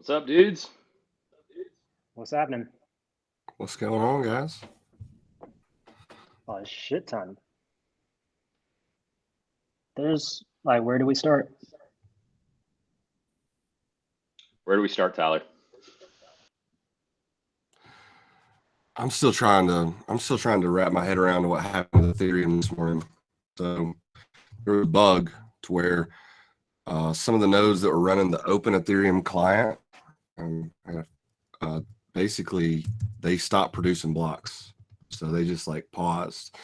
What's up, dudes? What's happening? What's going on, guys? A shit ton. There's like, where do we start? Where do we start, Tyler? I'm still trying to wrap my head around what happened with Ethereum this morning. So there was a bug to where some of the nodes that were running the open Ethereum client, basically they stopped producing blocks. So they just like paused.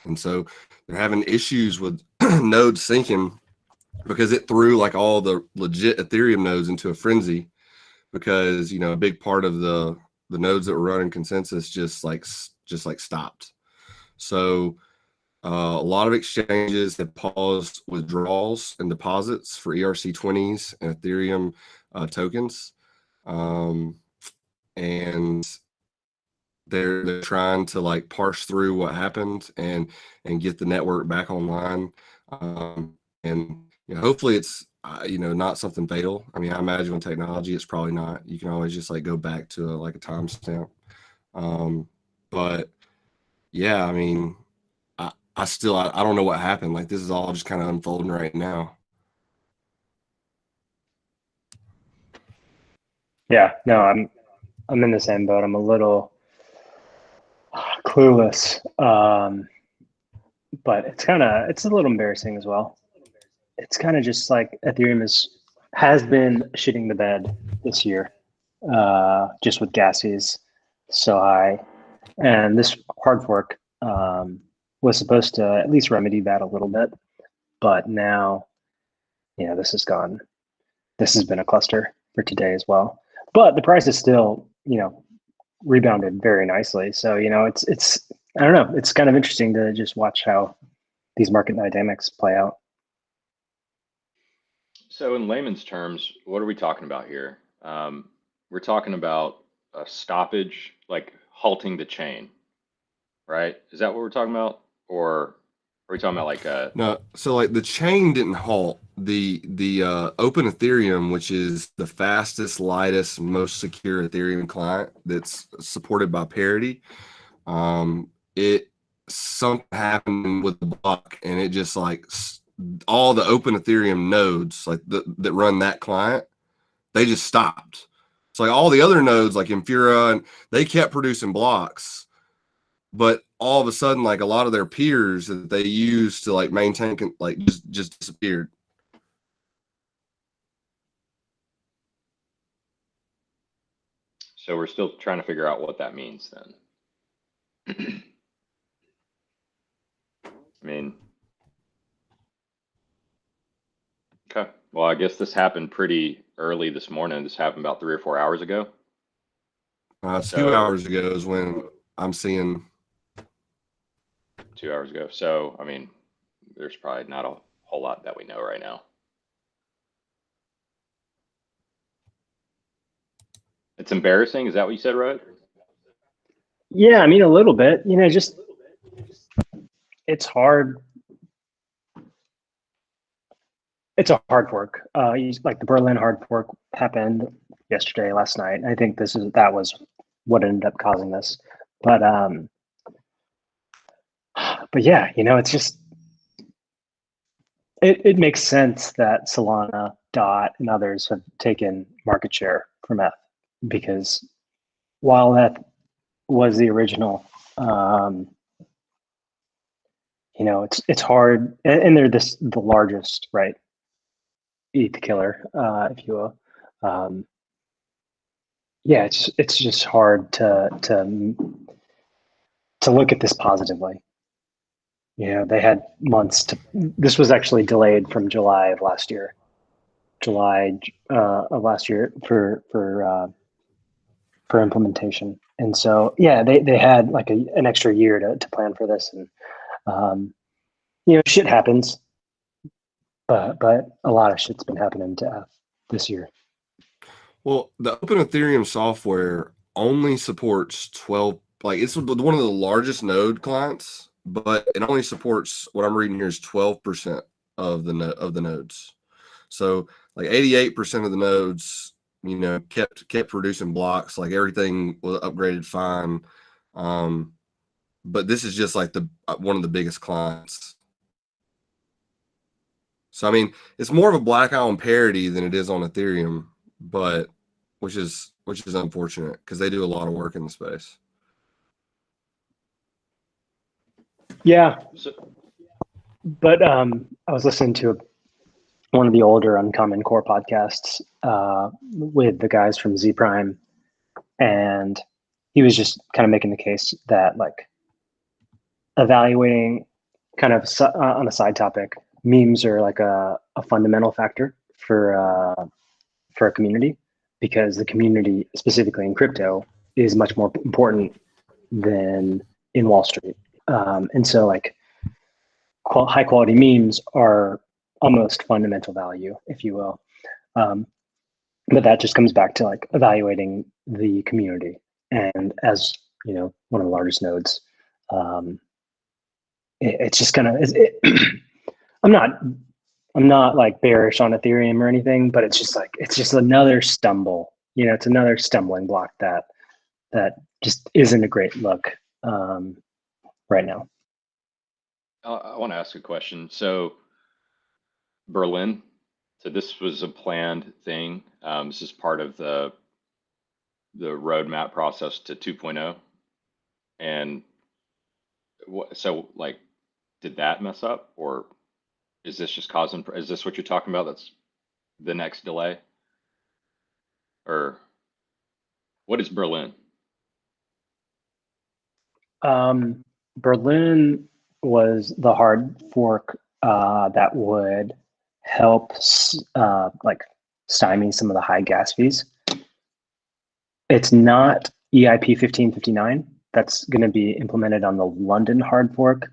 And so they're having issues with nodes syncing because it threw like all the legit Ethereum nodes into a frenzy, because, you know, a big part of the nodes that were running consensus just like stopped. So a lot of exchanges have paused withdrawals and deposits for ERC20s and Ethereum tokens. And they're trying to like parse through what happened and get the network back online. And you know, hopefully it's not something fatal. I mean, I imagine with technology, it's probably not. You can always just like go back to like a timestamp. But yeah, I mean, I don't know what happened. Like, this is all just kind of unfolding right now. Yeah, no, I'm in the same boat. I'm a little clueless, but it's a little embarrassing as well. It's kind of just like Ethereum has been shitting the bed this year, just with gas fees so high, and this hard fork was supposed to at least remedy that a little bit, but now, this has gone. This has been a cluster for today as well. But the price is still, rebounded very nicely. So, it's I don't know. It's kind of interesting to just watch how these market dynamics play out. So in layman's terms, what are we talking about here? We're talking about a stoppage, like halting the chain, right? Is that what we're talking about? Or are we talking about like a... No, so like the chain didn't halt. The open Ethereum, which is the fastest, lightest, most secure Ethereum client that's supported by parity, something happened with the block, and it just like all the open Ethereum nodes like that run that client, they just stopped. So like all the other nodes like Infura, and they kept producing blocks, but all of a sudden, like a lot of their peers that they used to like maintain, like just disappeared. So we're still trying to figure out what that means then. I mean, okay. Well, I guess this happened pretty early this morning. This happened about 3 or 4 hours ago. 2 hours ago is when I'm seeing. 2 hours ago. So, I mean, there's probably not a whole lot that we know right now. It's embarrassing. Is that what you said, Rod? Yeah, I mean, a little bit. Just it's hard. It's a hard fork. Like the Berlin hard fork happened yesterday, last night. I think that was what ended up causing this. But yeah, it's just it makes sense that Solana, Dot, and others have taken market share from ETH, because while ETH was the original, it's hard, and they're the largest, right? ETH killer, if you will. Yeah, it's just hard to look at this positively. They had months this was actually delayed from July of last year. For implementation. And so, yeah, they had like an extra year to plan for this. And, shit happens, but a lot of shit's been happening to ETH this year. Well, the open Ethereum software only supports 12, like it's one of the largest node clients, but it only supports, what I'm reading here is 12% of the nodes. So like 88% of the nodes, you know, kept producing blocks, like everything was upgraded fine. But this is just like the one of the biggest clients. So I mean, it's more of a black eye on parity than it is on Ethereum, but which is unfortunate because they do a lot of work in the space. Yeah, So, but I was listening to one of the older Uncommon Core podcasts with the guys from Z Prime, and he was just kind of making the case that like evaluating kind of on a side topic, memes are like a fundamental factor for a community because the community, specifically in crypto, is much more important than in Wall Street. And so like high quality memes are almost fundamental value, if you will. But that just comes back to like evaluating the community. And as you know, one of the largest nodes, it's just kind of, I'm not like bearish on Ethereum or anything, but it's just another stumble. You know, it's another stumbling block that just isn't a great look right now. I want to ask a question. So Berlin, so this was a planned thing. This is part of the roadmap process to 2.0. And so like, did that mess up, or is this just causing, is this what you're talking about? That's the next delay, or what is Berlin? Berlin was the hard fork that would help like stymie some of the high gas fees. It's not EIP 1559. That's going to be implemented on the London hard fork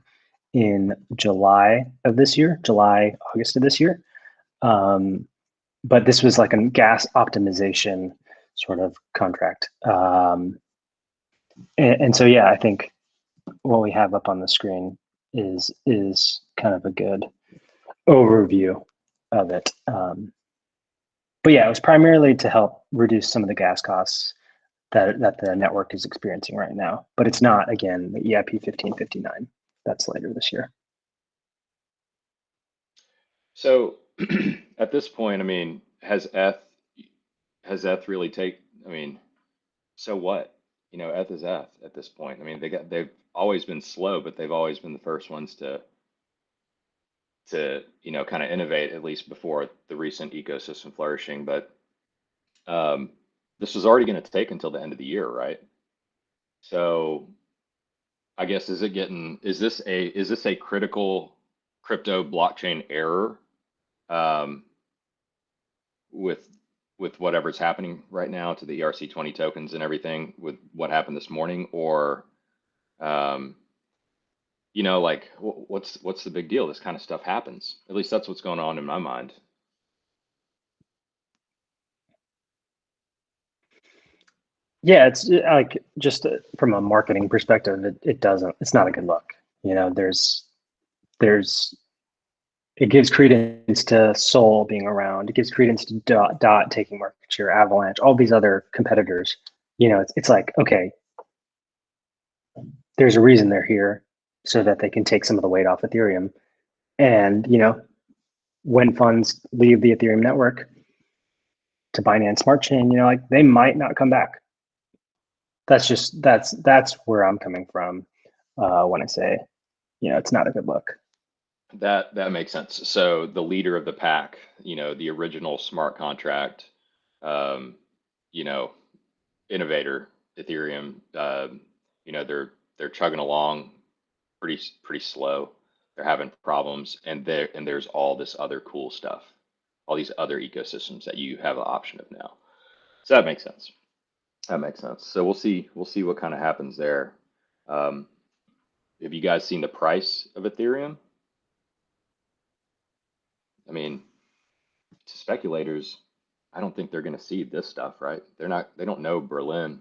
in July of this year, August of this year. But this was like a gas optimization sort of contract. And so, yeah, I think what we have up on the screen is kind of a good overview of it. But yeah, it was primarily to help reduce some of the gas costs that the network is experiencing right now. But it's not, again, the EIP 1559. That's later this year. So at this point, I mean, has ETH really I mean, so what? You know, ETH is ETH at this point. I mean, they've always been slow, but they've always been the first ones to you know, kind of innovate, at least before the recent ecosystem flourishing. But this was already going to take until the end of the year, right? So I guess is this a critical crypto blockchain error with whatever's happening right now to the ERC20 tokens and everything with what happened this morning, or you know, like what's the big deal? This kind of stuff happens. At least that's what's going on in my mind. Yeah, it's like just from a marketing perspective, it's not a good look. You know, it gives credence to Sol being around. It gives credence to Dot taking market share, Avalanche, all these other competitors. You know, it's like, okay, there's a reason they're here so that they can take some of the weight off Ethereum. And, you know, when funds leave the Ethereum network to Binance Smart Chain, you know, like they might not come back. That's where I'm coming from when I say, you know, it's not a good look. That makes sense. So the leader of the pack, you know, the original smart contract, you know, innovator, Ethereum, you know, they're chugging along pretty slow. They're having problems, and there's all this other cool stuff, all these other ecosystems that you have an option of now. So that makes sense. That makes sense. So we'll see what kind of happens there. Have you guys seen the price of Ethereum? I mean, to speculators, I don't think they're going to see this stuff, right? They don't know Berlin.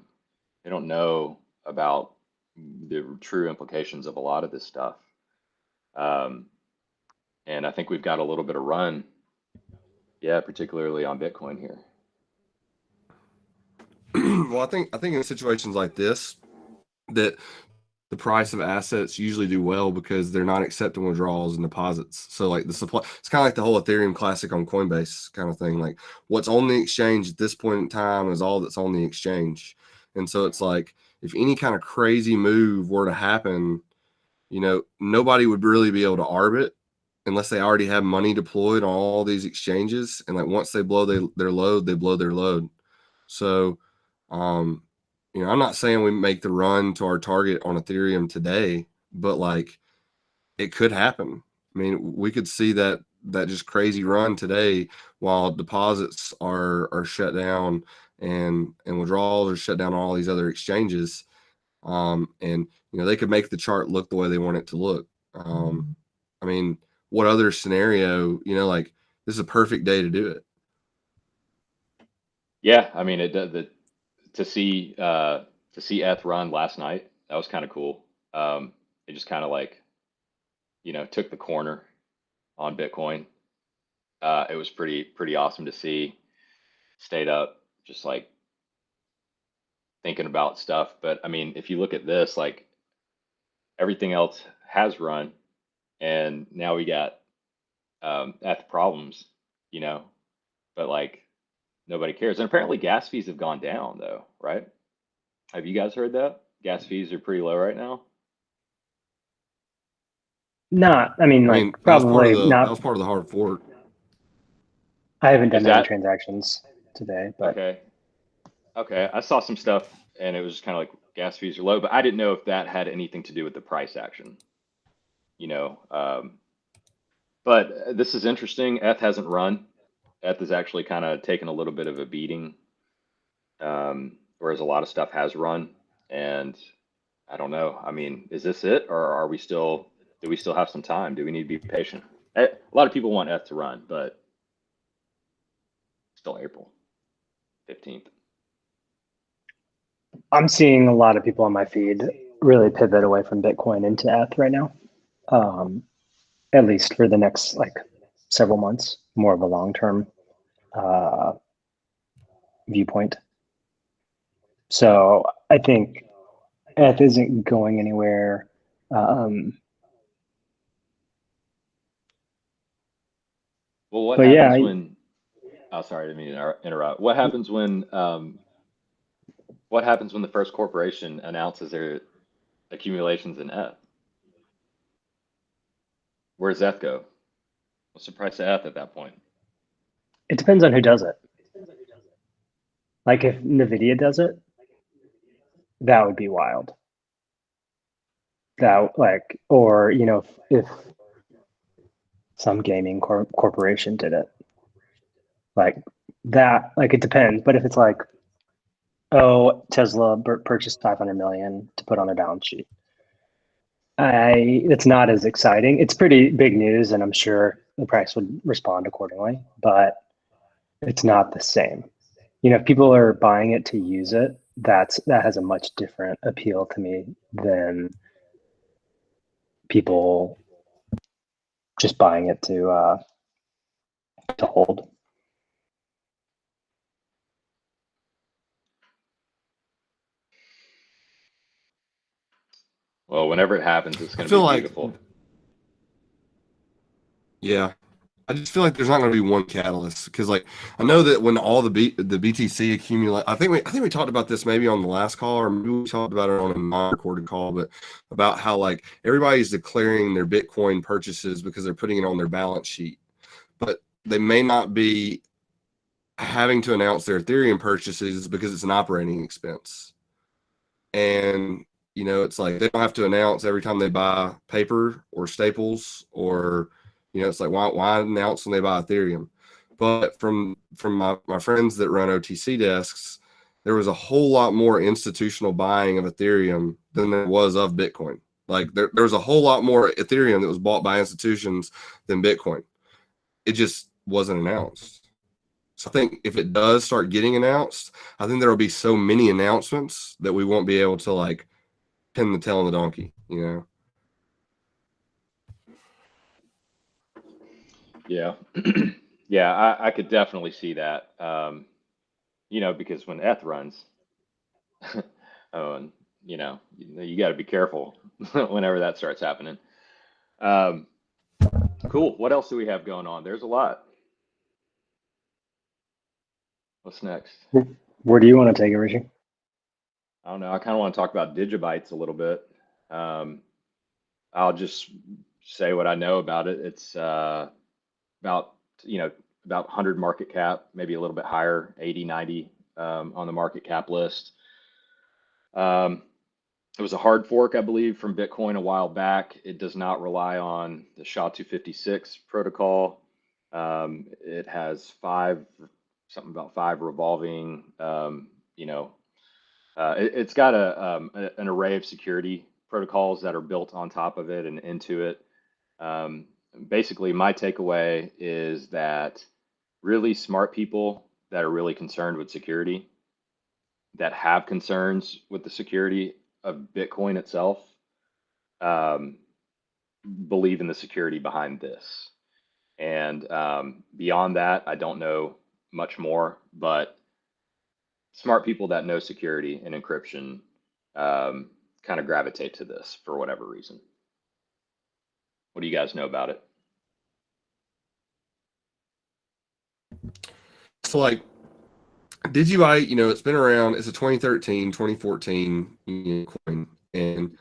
They don't know about the true implications of a lot of this stuff. And I think we've got a little bit of run, yeah, particularly on Bitcoin here. Well, I think in situations like this, that the price of assets usually do well because they're not accepting withdrawals and deposits. So like the supply, it's kind of like the whole Ethereum classic on Coinbase kind of thing. Like what's on the exchange at this point in time is all that's on the exchange. And so it's like if any kind of crazy move were to happen, nobody would really be able to arb it unless they already have money deployed on all these exchanges. And like once they blow their load, they blow their load. So, I'm not saying we make the run to our target on Ethereum today, but like it could happen. I mean, we could see that just crazy run today while deposits are shut down and withdrawals are shut down on all these other exchanges. And they could make the chart look the way they want it to look. I mean, what other scenario, like this is a perfect day to do it. Yeah, I mean, to see ETH run last night, that was kind of cool. It just kind of like, took the corner on Bitcoin. It was pretty awesome to see. Stayed up, just like thinking about stuff. But I mean, if you look at this, like everything else has run, and now we got ETH problems, but like nobody cares. And apparently gas fees have gone down though, right? Have you guys heard that? Gas fees are pretty low right now. Not, I mean, like That was part of probably the not. hard fork. I haven't done Is any that transactions today, but okay? Okay, I saw some stuff and it was just kind of like gas fees are low, but I didn't know if that had anything to do with the price action, you know. But this is interesting. ETH hasn't run. ETH is actually kind of taken a little bit of a beating, whereas a lot of stuff has run. And I don't know. I mean, is this it, or do we still have some time? Do we need to be patient? A lot of people want ETH to run, but still April 15th. I'm seeing a lot of people on my feed really pivot away from Bitcoin into ETH right now. At least for the next like several months, more of a long-term viewpoint. So I think ETH isn't going anywhere. Well, what But yeah, happens when? Oh, sorry, I didn't mean to interrupt. What happens when the first corporation announces their accumulations in ETH? Where does ETH go? What's the price of ETH at that point? it depends on who does it. Like if NVIDIA does it, that would be wild. That like, or if some gaming corporation did it, like that, like it depends. But if it's like, oh, Tesla purchased 500 million to put on their balance sheet, it's not as exciting. It's pretty big news, and I'm sure the price would respond accordingly, but it's not the same. If people are buying it to use it, that has a much different appeal to me than people just buying it to hold. Well, whenever it happens, it's I going to feel be like, beautiful. yeah, I just feel like there's not going to be one catalyst because, like, I know that when all the BTC accumulate, I think we talked about this maybe on the last call, or maybe we talked about it on a non-recorded call, but about how like everybody's declaring their Bitcoin purchases because they're putting it on their balance sheet, but they may not be having to announce their Ethereum purchases because it's an operating expense. And it's like they don't have to announce every time they buy paper or staples, or it's like why announce when they buy Ethereum? But from my friends that run OTC desks, there was a whole lot more institutional buying of Ethereum than there was of Bitcoin. Like there was a whole lot more Ethereum that was bought by institutions than Bitcoin. It just wasn't announced. So I think if it does start getting announced, I think there will be so many announcements that we won't be able to like pin the tail on the donkey. Yeah. Yeah, I could definitely see that. Because when ETH runs, Oh, and you got to be careful whenever that starts happening. Cool. What else do we have going on? There's a lot. What's next? Where do you want to take it, Richie? I don't know. I kind of want to talk about Digibytes a little bit. I'll just say what I know about it. It's about, about 100 market cap, maybe a little bit higher, 80, 90 on the market cap list. It was a hard fork, I believe, from Bitcoin a while back. It does not rely on the SHA-256 protocol. It has something about five revolving, it's got an array of security protocols that are built on top of it and into it. Basically, my takeaway is that really smart people that are really concerned with security, that have concerns with the security of Bitcoin itself, believe in the security behind this. And beyond that, I don't know much more, but smart people that know security and encryption kind of gravitate to this for whatever reason. What do you guys know about it? So like Digibyte, it's been around. It's a 2013, 2014 coin, and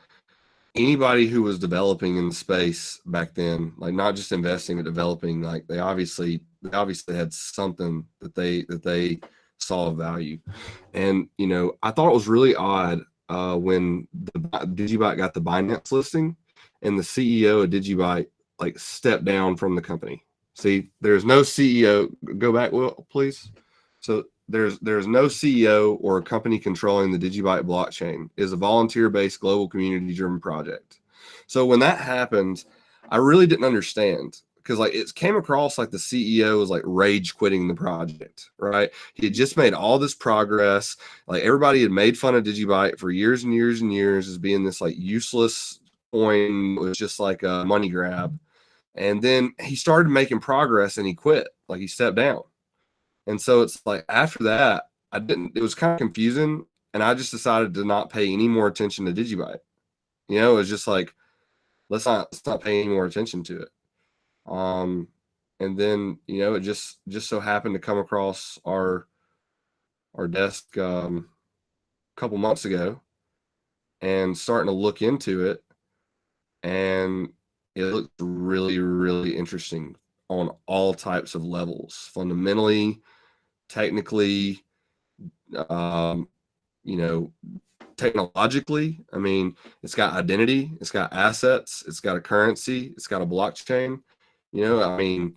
anybody who was developing in the space back then, like not just investing but developing, like they obviously had something that they saw of value. And I thought it was really odd when the Digibyte got the Binance listing, and the CEO of Digibyte like stepped down from the company. See, there's no CEO. Go back, Will, please. So there's no CEO or a company controlling the Digibyte blockchain. It is a volunteer-based global community-driven project. So when that happened, I really didn't understand, because like it came across like the CEO was like rage quitting the project, right? He had just made all this progress. Like everybody had made fun of Digibyte for years and years and years as being this like useless coin. It was just like a money grab. And then he started making progress and he quit, like he stepped down. And so it's like after that, it was kind of confusing. And I just decided to not pay any more attention to Digibyte. It was just like, let's not pay any more attention to it. And then, it just so happened to come across our desk a couple months ago, and starting to look into it. And it looks really, really interesting on all types of levels, fundamentally, technically, technologically. I mean, it's got identity, it's got assets, it's got a currency, it's got a blockchain. I mean,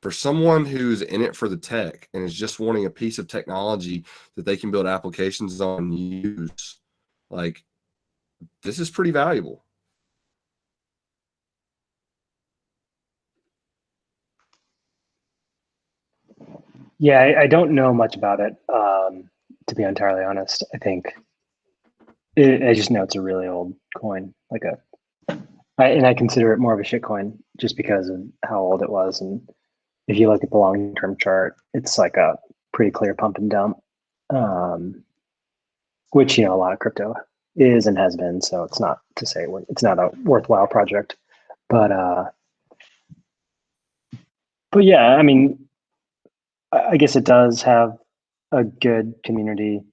for someone who's in it for the tech and is just wanting a piece of technology that they can build applications on and use, like, this is pretty valuable. Yeah, I don't know much about it, to be entirely honest. I just know it's a really old coin, and I consider it more of a shitcoin just because of how old it was. And if you look at the long-term chart, it's like a pretty clear pump and dump, which a lot of crypto is and has been. So it's not to say it's not a worthwhile project, but yeah, I mean, I guess it does have a good community.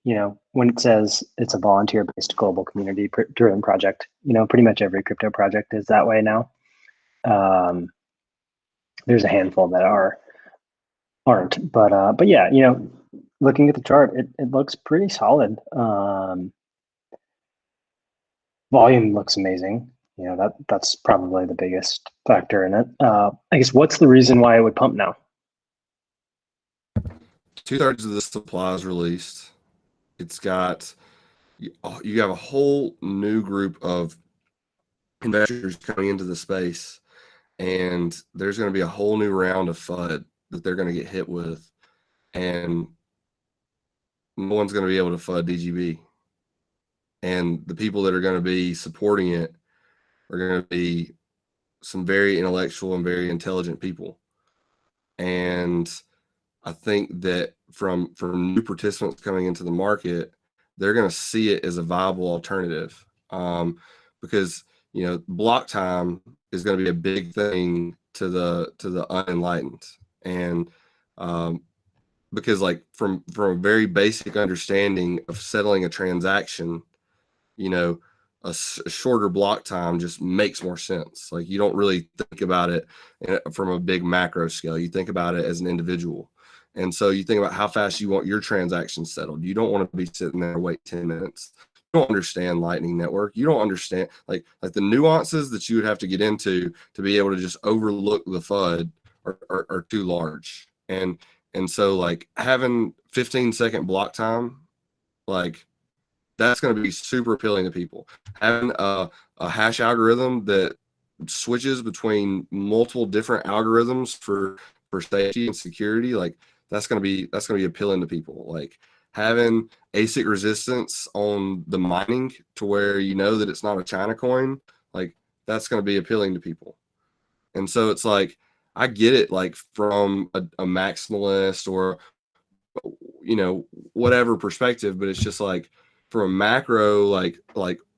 When it says it's a volunteer-based global community-driven project, pretty much every crypto project is that way now. There's a handful that aren't, but yeah, looking at the chart, it looks pretty solid. Volume looks amazing. That's probably the biggest factor in it. I guess what's the reason why it would pump now? 2/3 of the supply is released. It's got, you have a whole new group of investors coming into the space, and there's going to be a whole new round of FUD that they're going to get hit with, and no one's going to be able to FUD DGB. And the people that are going to be supporting it are going to be some very intellectual and very intelligent people. And I think that from new participants coming into the market, they're going to see it as a viable alternative, because block time is going to be a big thing to the unenlightened, and because like from a very basic understanding of settling a transaction, a shorter block time just makes more sense. Like, you don't really think about it from a big macro scale. You think about it as an individual. And so you think about how fast you want your transactions settled. You don't want to be sitting there and wait 10 minutes. You don't understand Lightning Network. You don't understand like the nuances that you would have to get into to be able to just overlook the FUD are too large. And so like having 15-second block time, like, that's going to be super appealing to people. Having a hash algorithm that switches between multiple different algorithms for safety and security, like that's going to be appealing to people. Like having ASIC resistance on the mining to where that it's not a China coin, like that's going to be appealing to people. And so it's like, I get it, like from a maximalist or whatever perspective, but it's just like from a macro, like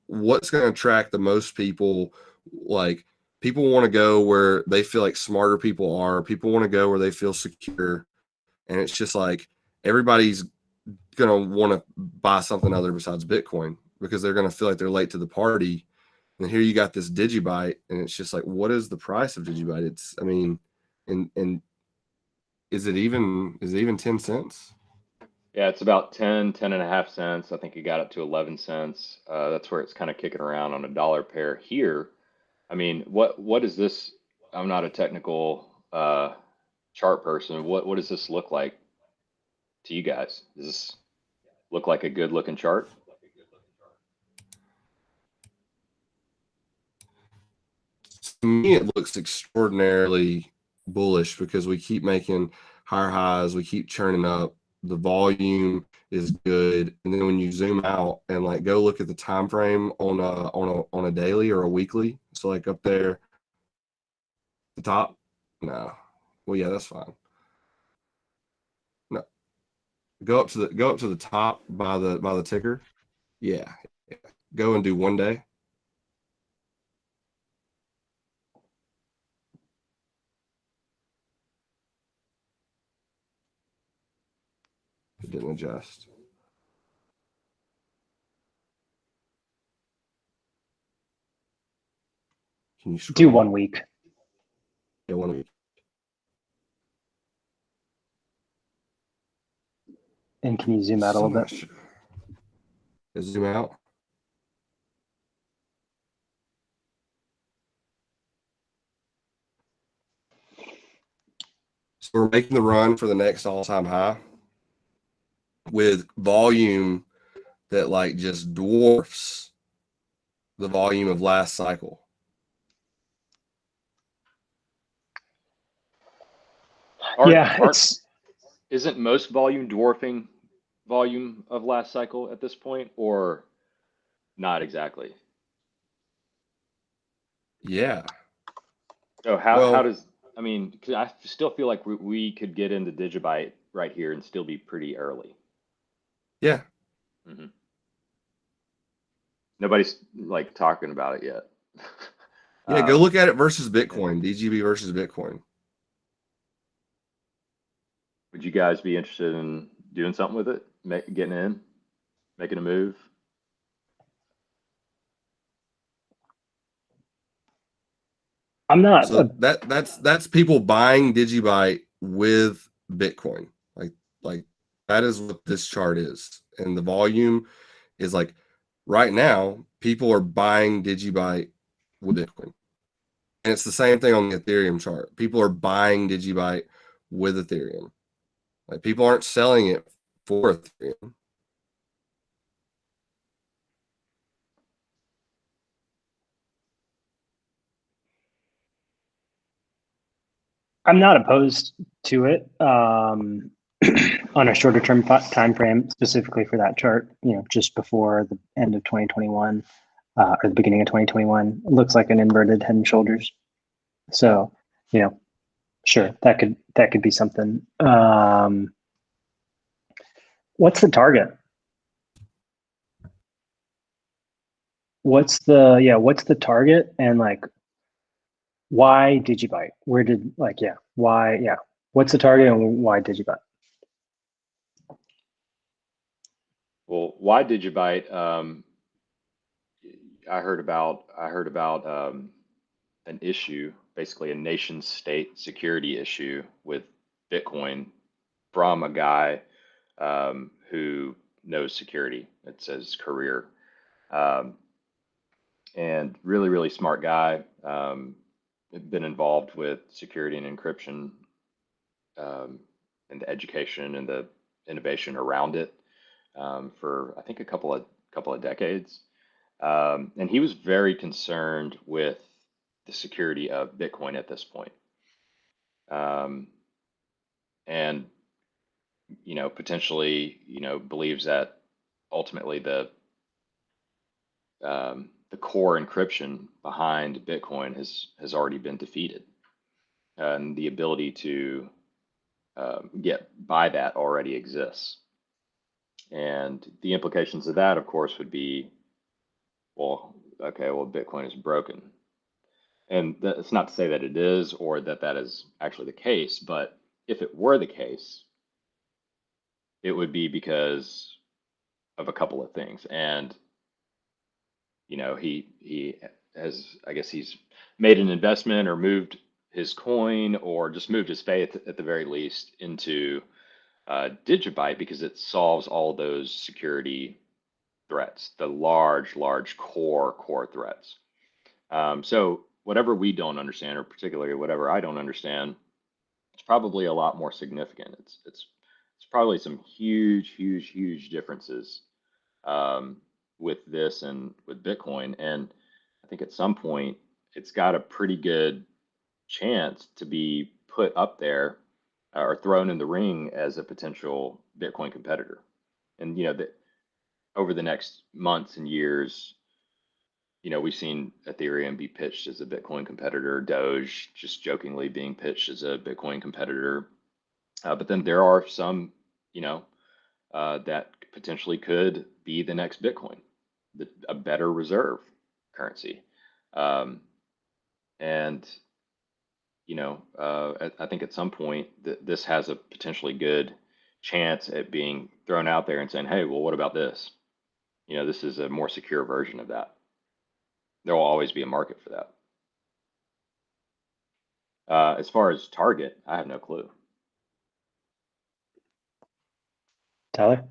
what's going to attract the most people. Like, people want to go where they feel like smarter people are. People want to go where they feel secure. And it's just like everybody's going to want to buy something other besides Bitcoin because they're going to feel like they're late to the party. And here you got this Digibyte, and it's just like, what is the price of Digibyte? It's, I mean, and is it even 10 cents? Yeah, it's about 10 and a half cents. I think it got up to 11 cents. That's where it's kind of kicking around on a dollar pair here. I mean, what is this? I'm not a technical chart person. What does this look like to you guys? Does this look like a good looking chart? To me, it looks extraordinarily bullish because we keep making higher highs, we keep churning up, the volume is good, and then when you zoom out and like go look at the time frame on a daily or a weekly, so like up there, the top, no, well yeah, that's fine. No, go up to the top by the ticker, yeah. Go and do 1 day. It didn't adjust. Can you scroll? Do 1 week. Yeah, 1 week. And can you zoom out a little bit? Zoom out. So we're making the run for the next all-time high with volume that like just dwarfs the volume of last cycle. Isn't most volume dwarfing volume of last cycle at this point, or not exactly? Yeah. So how does, I mean, because I still feel like we could get into Digibyte right here and still be pretty early. Yeah. Mm-hmm. Nobody's like talking about it yet. Yeah, go look at it versus Bitcoin, DGB versus Bitcoin. Would you guys be interested in doing something with it? Getting in, making a move? I'm not. So that's people buying Digibyte with Bitcoin. Like that is what this chart is. And the volume is like right now, people are buying Digibyte with Bitcoin. And it's the same thing on the Ethereum chart. People are buying Digibyte with Ethereum. Like, people aren't selling it for Ethereum. I'm not opposed to it on a shorter term time frame, specifically for that chart. Just before the end of 2021 or the beginning of 2021, it looks like an inverted head and shoulders. So, sure, that could be something. What's the target? what's the target, and like why Digibyte? Where did why what's the target and why Digibyte? Well, why Digibyte? I heard about an issue, basically a nation state security issue with Bitcoin from a guy who knows security. It's his career. Um, and really, really smart guy. Been involved with security and encryption, um, and the education and the innovation around it, for I think a couple of decades. And he was very concerned with the security of Bitcoin at this point. Um, and potentially, believes that ultimately the core encryption behind Bitcoin has already been defeated, and the ability to get by that already exists. And the implications of that, of course, would be, well, okay, well, Bitcoin is broken. And it's not to say that it is, or that that is actually the case, but if it were the case, it would be because of a couple of things. And he has, I guess he's made an investment or moved his coin or just moved his faith at the very least into Digibyte, because it solves all those security threats, the large core threats. So whatever we don't understand, or particularly whatever I don't understand, it's probably a lot more significant. It's probably some huge differences, um, with this and with Bitcoin. And I think at some point it's got a pretty good chance to be put up there, or thrown in the ring as a potential Bitcoin competitor. And over the next months and years, we've seen Ethereum be pitched as a Bitcoin competitor, Doge just jokingly being pitched as a Bitcoin competitor. But then there are some, that potentially could be the next Bitcoin, a better reserve currency. Um, and, I think at some point this has a potentially good chance at being thrown out there and saying, hey, well, what about this? This is a more secure version of that. There will always be a market for that. As far as target, I have no clue. Tyler?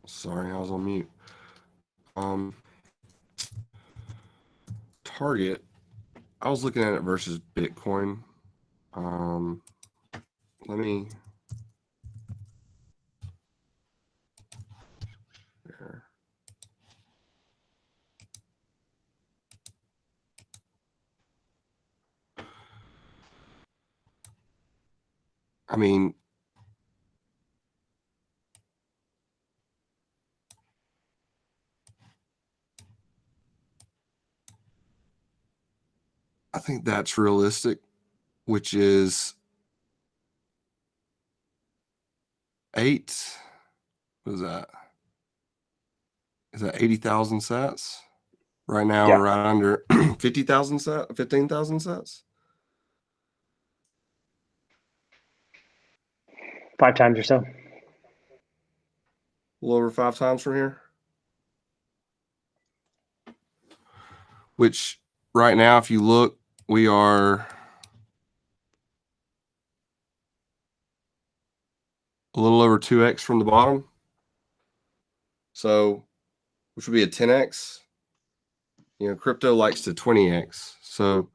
Sorry, I was on mute. Target, I was looking at it versus Bitcoin. Let me. Here. I mean, I think that's realistic, which is what is that? Is that 80,000 sats? Right now Yeah. we're right under 50,000 sats, 15,000 sats. 5 times or so. A little over 5 times from here. Which right now, if you look, we are a little over 2x from the bottom. So, which would be a 10x. Crypto likes to 20x. So,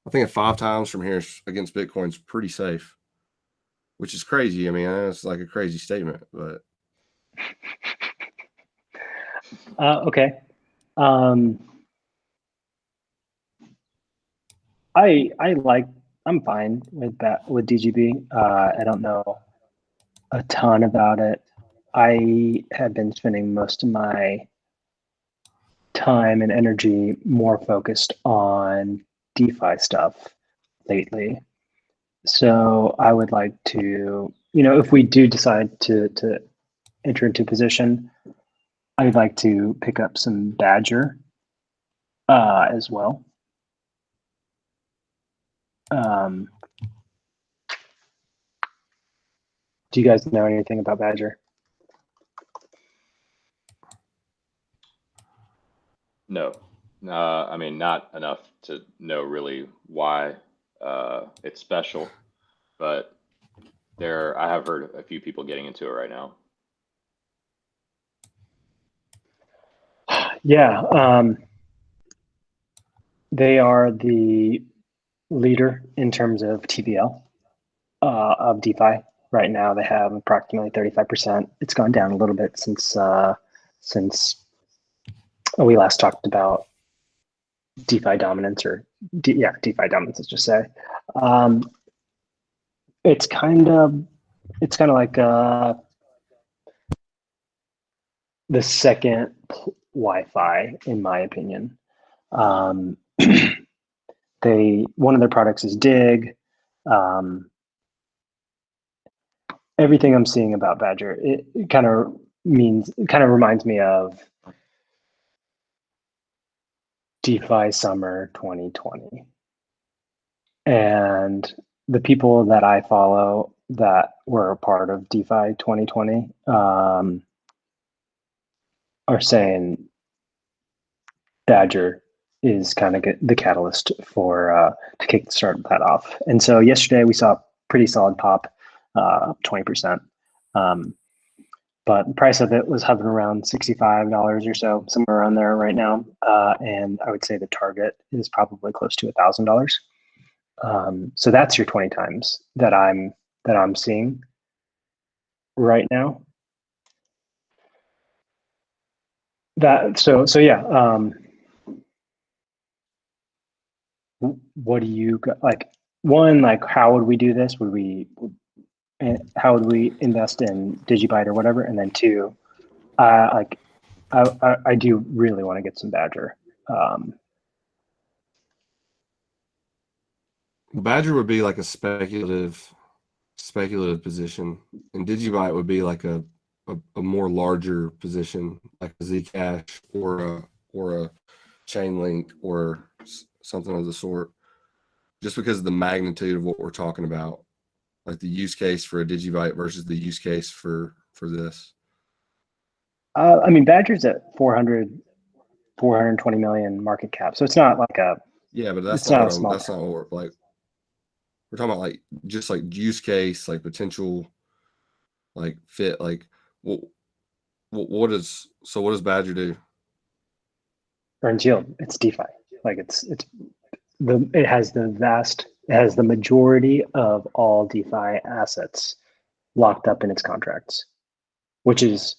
I think 5 times from here against Bitcoin is pretty safe, which is crazy. I mean, I know it's like a crazy statement, but. Okay. I'm fine with that, with DGB. I don't know a ton about it. I have been spending most of my time and energy more focused on DeFi stuff lately. So I would like to, if we do decide to enter into position, I'd like to pick up some Badger as well. Do you guys know anything about Badger? No, I mean, not enough to know really why it's special, but I have heard a few people getting into it right now. Yeah, they are the leader in terms of TVL of DeFi. Right now, they have approximately 35%. It's gone down a little bit since we last talked about DeFi dominance, or DeFi dominance. Let's just say it's kind of like the second Wi-Fi, in my opinion. One of their products is Dig. Everything I'm seeing about Badger, it kind of reminds me of DeFi summer 2020. And the people that I follow that were a part of DeFi 2020 are saying Badger is kind of the catalyst for to kick start that off. And so yesterday we saw a pretty solid pop, up 20%. But the price of it was hovering around $65 or so, somewhere around there right now. And I would say the target is probably close to $1,000. So that's your 20 times that I'm seeing right now. So yeah. What do you like? One, like, how would we do this? How would we invest in Digibyte or whatever? And then two, I do really want to get some Badger. Badger would be like a speculative position, and Digibyte would be like a more larger position, like a Zcash or a Chainlink or something of the sort, just because of the magnitude of what we're talking about, like the use case for a Digibyte versus the use case for this. I mean, Badger's at 420 million market cap, so it's not like a but that's not what we're like. We're talking about like just like use case, like potential, like fit, like what does Badger do? Earns yield. It's DeFi. Like it has the majority of all DeFi assets locked up in its contracts, which is,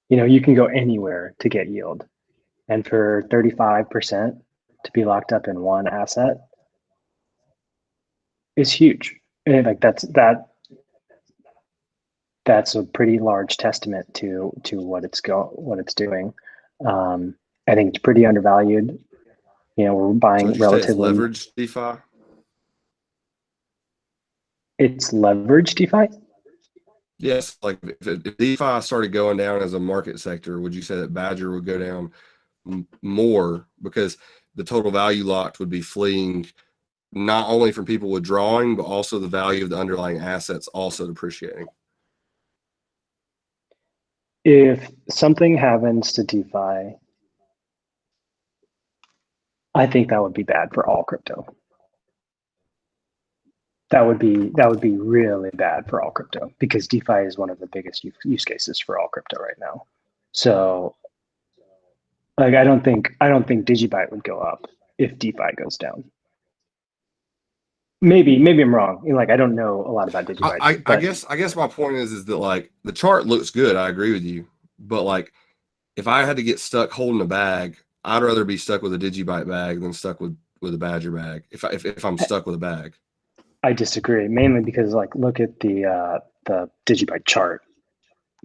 you can go anywhere to get yield. And for 35% to be locked up in one asset is huge. And like that's a pretty large testament to what it's doing. I think it's pretty undervalued. We're buying relatively leveraged DeFi. It's leveraged DeFi. Yes, like if DeFi started going down as a market sector, would you say that Badger would go down more because the total value locked would be fleeing, not only from people withdrawing, but also the value of the underlying assets also depreciating? If something happens to DeFi, I think that would be bad for all crypto. That would be really bad for all crypto, because DeFi is one of the biggest use cases for all crypto right now. So, like, I don't think Digibyte would go up if DeFi goes down. Maybe I'm wrong. Like, I don't know a lot about Digibyte. I guess my point is that like the chart looks good. I agree with you, but like if I had to get stuck holding a bag, I'd rather be stuck with a Digibyte bag than stuck with a Badger bag. If I'm stuck with a bag, I disagree, mainly because, like, look at the Digibyte chart.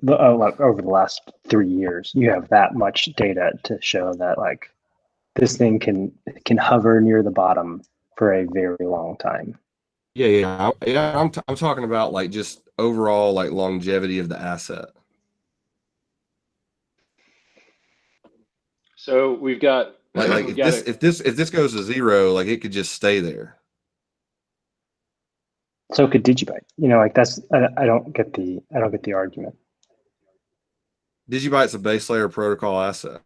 Like, over the last 3 years, you have that much data to show that, like, this thing can hover near the bottom for a very long time. I'm talking about like just overall like longevity of the asset. So we've got Like we've got a if this goes to zero, like it could just stay there. So could Digibyte. Like that's I don't get the argument. Digibyte's a base layer protocol asset.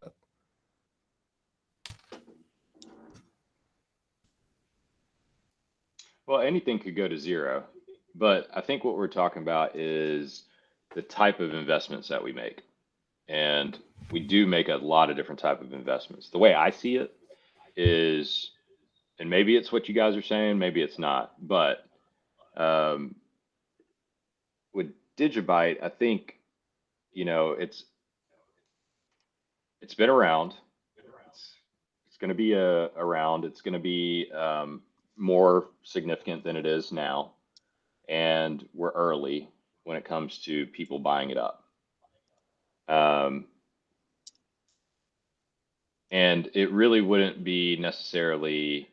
well, anything could go to zero, but I think what we're talking about is the type of investments that we make. And we do make a lot of different type of investments. The way I see it is, and maybe it's what you guys are saying, maybe it's not, but um, with Digibyte, I think, it's been around. It's going to be around. It's going to be more significant than it is now, and we're early when it comes to people buying it up. Um, and it really wouldn't be necessarily,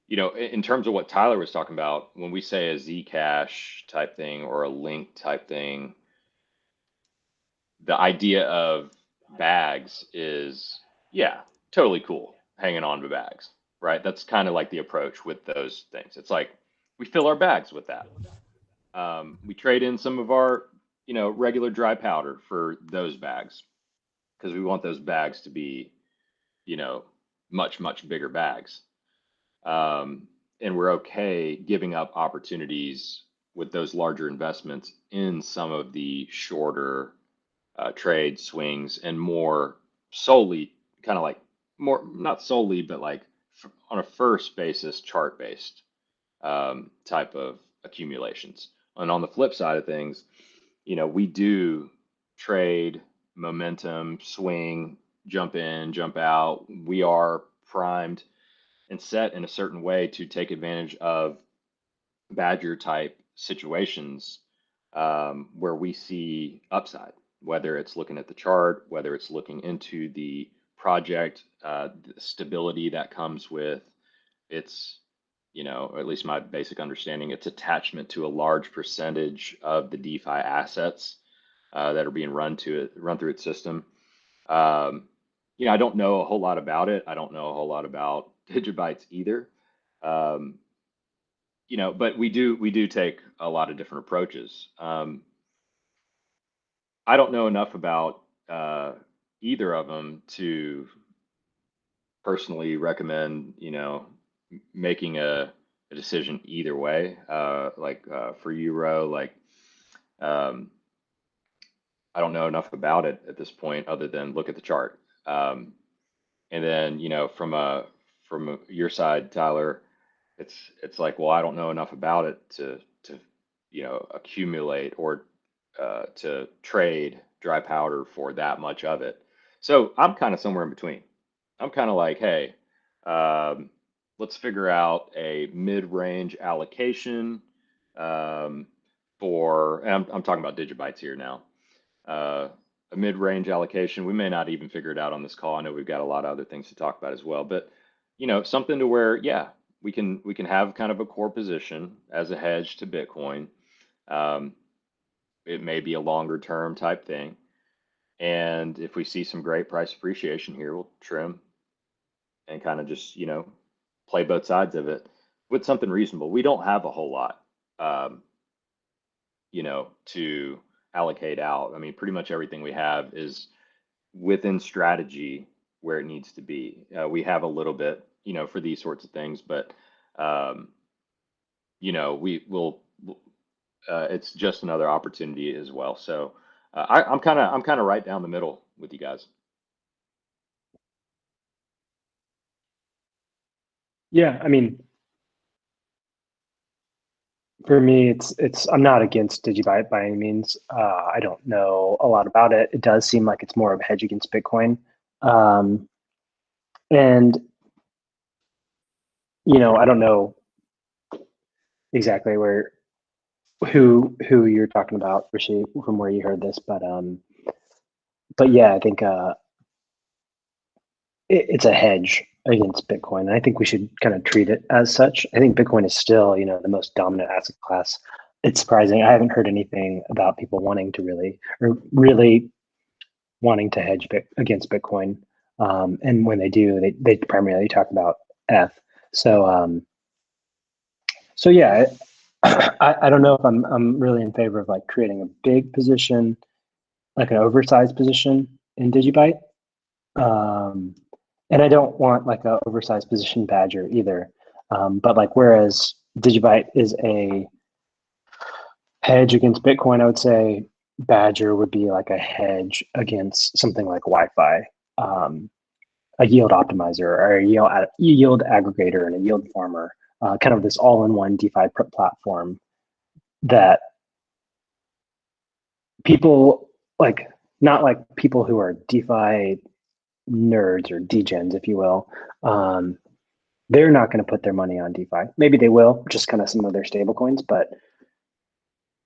in terms of what Tyler was talking about, when we say a Zcash type thing or a link type thing, the idea of bags is, yeah, totally cool, hanging on to bags, right? That's kind of like the approach with those things. It's like we fill our bags with that. We trade in some of our, regular dry powder for those bags because we want those bags to be, much, much bigger bags. And we're okay giving up opportunities with those larger investments in some of the shorter trade swings and more solely kind of like more, not solely, but like on a first basis, chart based type of accumulations. And on the flip side of things, we do trade momentum, swing, jump in, jump out. We are primed and set in a certain way to take advantage of Badger type situations where we see upside, whether it's looking at the chart, whether it's looking into the project, the stability that comes with its, or at least my basic understanding, its attachment to a large percentage of the DeFi assets that are being run through its system. I don't know a whole lot about it. I don't know a whole lot about Digibytes either. Um, but we do take a lot of different approaches. I don't know enough about either of them to personally recommend, making a decision either way. For Euro, um, I don't know enough about it at this point other than look at the chart. And then, your side, Tyler, it's like, well, I don't know enough about it to accumulate or to trade dry powder for that much of it. So I'm kind of somewhere in between. I'm kind of like, hey, um, let's figure out a mid-range allocation and I'm talking about Digibytes here now. A mid-range allocation. We may not even figure it out on this call. I know we've got a lot of other things to talk about as well, but something to where, yeah, we can have kind of a core position as a hedge to Bitcoin. It may be a longer term type thing. And if we see some great price appreciation here, we'll trim and kind of just, play both sides of it with something reasonable. We don't have a whole lot, um, to allocate out. I mean, pretty much everything we have is within strategy where it needs to be. We have a little bit, for these sorts of things, but, um, we will, it's just another opportunity as well. So I'm kind of right down the middle with you guys. Yeah, I mean, for me, it's I'm not against Digibyte by any means. I don't know a lot about it. It does seem like it's more of a hedge against Bitcoin, and I don't know exactly who you're talking about, Rishi, from where you heard this, but yeah, I think it's a hedge against Bitcoin. And I think we should kind of treat it as such. I think Bitcoin is still, the most dominant asset class. It's surprising. I haven't heard anything about people wanting to really wanting to hedge against Bitcoin. And when they do, they primarily talk about ETH. So yeah, I don't know if I'm really in favor of like creating a big position, like an oversized position in Digibyte. And I don't want like an oversized position Badger either. But like, whereas Digibyte is a hedge against Bitcoin, I would say Badger would be like a hedge against something like Wi-Fi, a yield optimizer or a yield aggregator and a yield farmer, kind of this all-in-one DeFi platform that people like, not like people who are DeFi nerds or degens, if you will. They're not going to put their money on DeFi. Maybe they will, just kind of some of their stable coins, but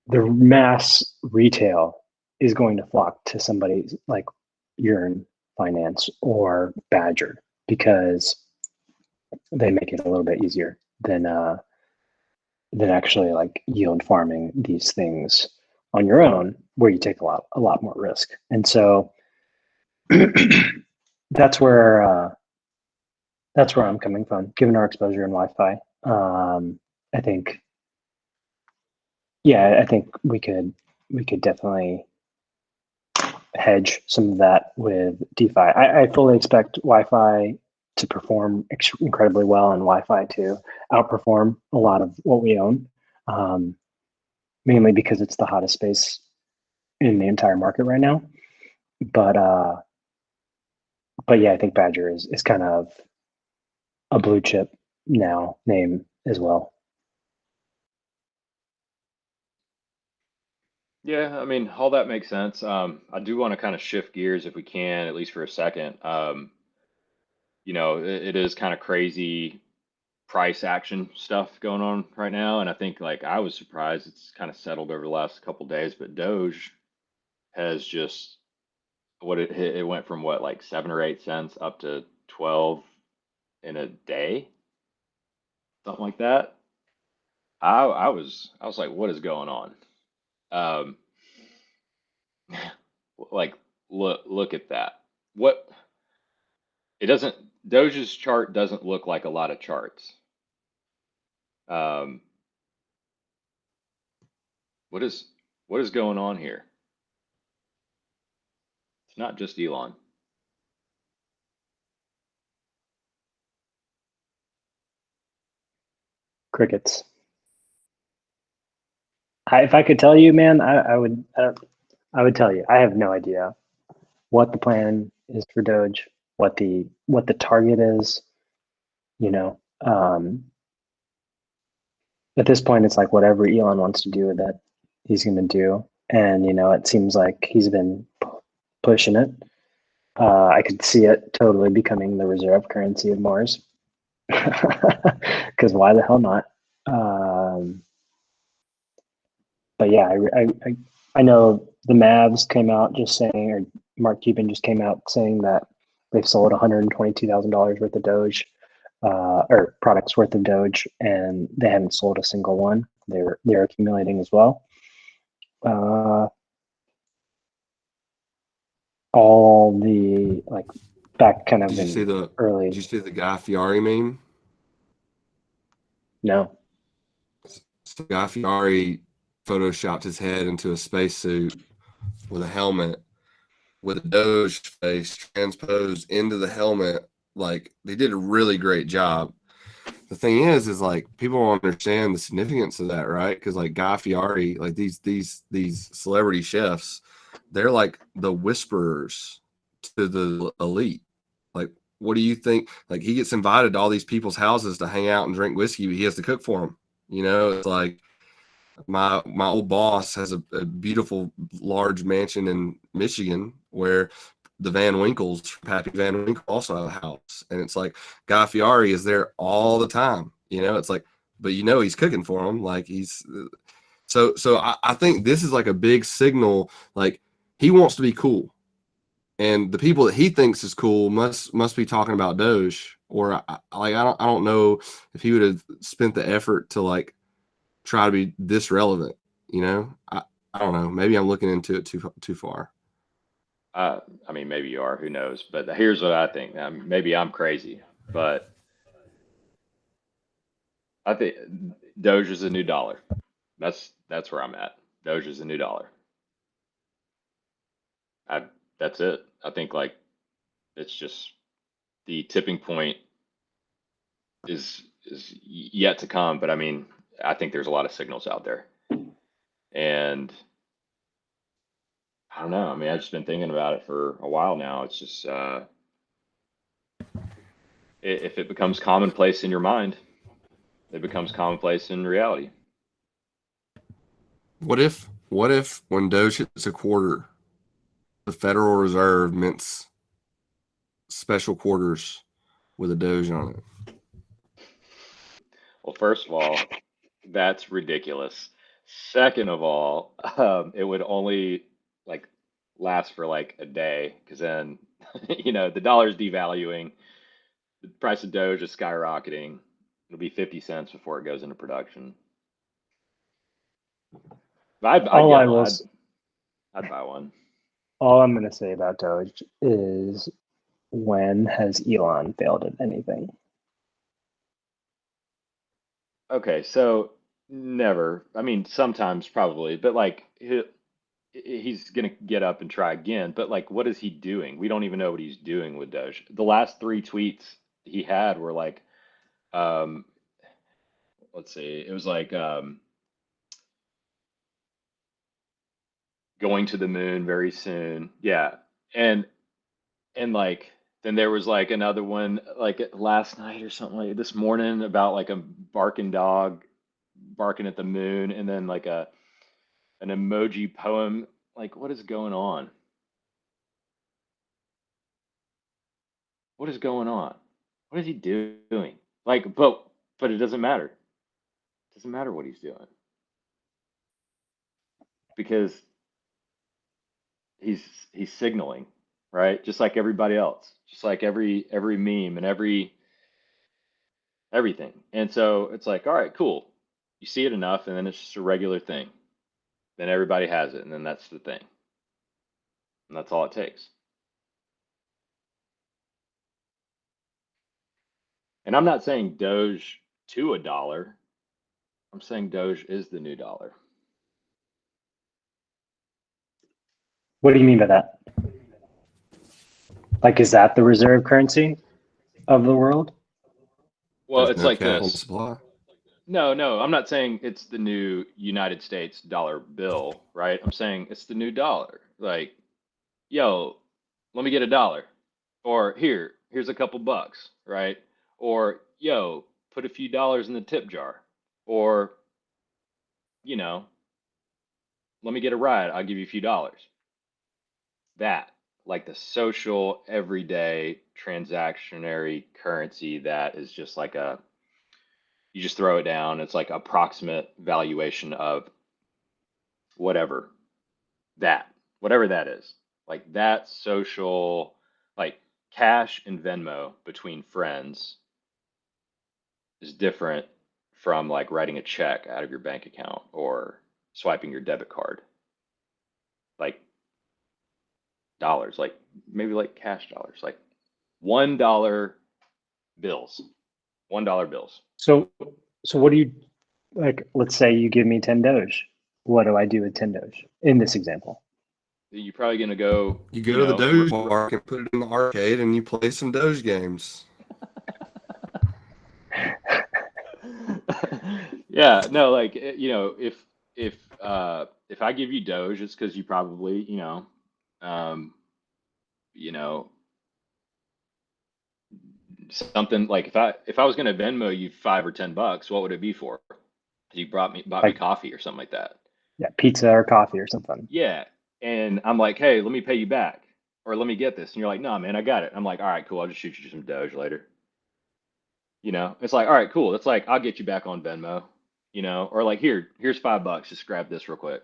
the mass retail is going to flock to somebody like Yearn Finance or Badger because they make it a little bit easier than actually like yield farming these things on your own, where you take a lot more risk. And so that's where I'm coming from, given our exposure in Wi-Fi. I think we could definitely hedge some of that with DeFi. I fully expect Wi-Fi to perform incredibly well and Wi-Fi to outperform a lot of what we own, mainly because it's the hottest space in the entire market right now. But yeah, I think Badger is kind of a blue chip now name as well. Yeah, I mean, all that makes sense. I do want to kind of shift gears if we can, at least for a second. It is kind of crazy price action stuff going on right now, and I think like I was surprised it's kind of settled over the last couple days, but Doge has just it went from what, like 7 or 8 cents up to 12 in a day, something like that. I was like, what is going on? Um, like look at that. What it doesn't Doge's chart doesn't look like a lot of charts. Um, what is going on here? It's not just Elon. Crickets. If I could tell you, man, I would. I would tell you. I have no idea what the plan is for Doge, what the target is. At this point, it's like whatever Elon wants to do with it, he's going to do. And it seems like he's been pushing it. I could see it totally becoming the reserve currency of Mars. Because why the hell not? But yeah, I know the Mavs came out just saying, or Mark Cuban just came out saying that they've sold $122,000 worth of Doge, or products worth of Doge, and they haven't sold a single one. They're accumulating as well. All the like back kind of Did you see the early. Did you see the guy Fieri meme? No. So Guy Fieri photoshopped his head into a spacesuit with a helmet with a Doge face transposed into the helmet. Like, they did a really great job. The thing is like, people don't understand the significance of that, right? Because like Guy Fieri, like these celebrity chefs, they're like the whisperers to the elite. Like, what do you think? Like, he gets invited to all these people's houses to hang out and drink whiskey, but he has to cook for them. It's like, my old boss has a beautiful large mansion in Michigan where the Van Winkles from Pappy Van Winkle also have a house, and it's like Guy Fieri is there all the time. It's like, but he's cooking for them. Like, he's so I think this is like a big signal. Like, he wants to be cool. and the people that he thinks is cool must be talking about Doge, or I don't know if he would have spent the effort to like try to be this relevant. You know, I don't know. Maybe I'm looking into it too far. I mean, maybe you are. Who knows? But here's what I think. Maybe I'm crazy, but I think Doge is a new dollar. That's where I'm at. Doge is a new dollar. I That's it. I think like it's just the tipping point is yet to come. But I mean, I think there's a lot of signals out there, and I don't know. I mean, I've just been thinking about it for a while now. It's just if it becomes commonplace in your mind, it becomes commonplace in reality. What if when Doge hits a quarter, the Federal Reserve mints special quarters with a Doge on it? Well, first of all, that's ridiculous. Second of all, it would only like last for like a day because then, the dollar's devaluing, the price of Doge is skyrocketing. It'll be 50 cents before it goes into production. But I'd All get I will, one. s- I'd buy one. all I'm going to say about Doge is, when has Elon failed at anything? Okay, so never. I mean, sometimes probably, but like he's gonna get up and try again. But like, what is he doing? We don't even know what he's doing with Doge. The last three tweets he had were like, um, let's see, it was like going to the moon very soon. Yeah, and like then there was like another one like last night or something like this morning about like a barking dog barking at the moon, and then like an emoji poem. Like, what is going on? What is going on? What is he doing? Like, but it doesn't matter. It doesn't matter what he's doing because he's he's signaling, right? Just like everybody else, just like every meme and everything. And so it's like, all right, cool. You see it enough, and then it's just a regular thing. Then everybody has it, and then that's the thing, and that's all it takes. And I'm not saying Doge to a dollar. I'm saying Doge is the new dollar. What do you mean by that? Like, is that the reserve currency of the world? Well, There's it's no like cap on this. supply. No, I'm not saying it's the new United States dollar bill, right? I'm saying it's the new dollar. Like, yo, let me get $1. Or here's a couple bucks, right? Or yo, put a few dollars in the tip jar. Or, you know, let me get a ride. I'll give you a few dollars. That, like the social, everyday, transactionary currency that is just like you just throw it down. It's like approximate valuation of whatever that, whatever that is. Like that social, like cash and Venmo between friends is different from like writing a check out of your bank account or swiping your debit card. Like dollars, like maybe like cash dollars, like $1 bills, $1 bills. So, so what do you, like? Let's say you give me 10 Doge. What do I do with 10 Doge in this example? You're probably gonna go, You go to the Doge park and put it in the arcade, and you play some Doge games. Yeah, no, like if I give you Doge, it's because you probably um, you know something like if I was gonna Venmo you $5 or $10, what would it be for? You bought me Like, coffee or something like that. yeah, pizza or coffee or something. Yeah, and I'm like, hey, let me pay you back, or let me get this, and you're like, no, man, I got it. I'm like, all right, cool, I'll just shoot you some Doge later. It's like, all right, cool. It's like I'll get you back on Venmo, or like here's $5, just grab this real quick.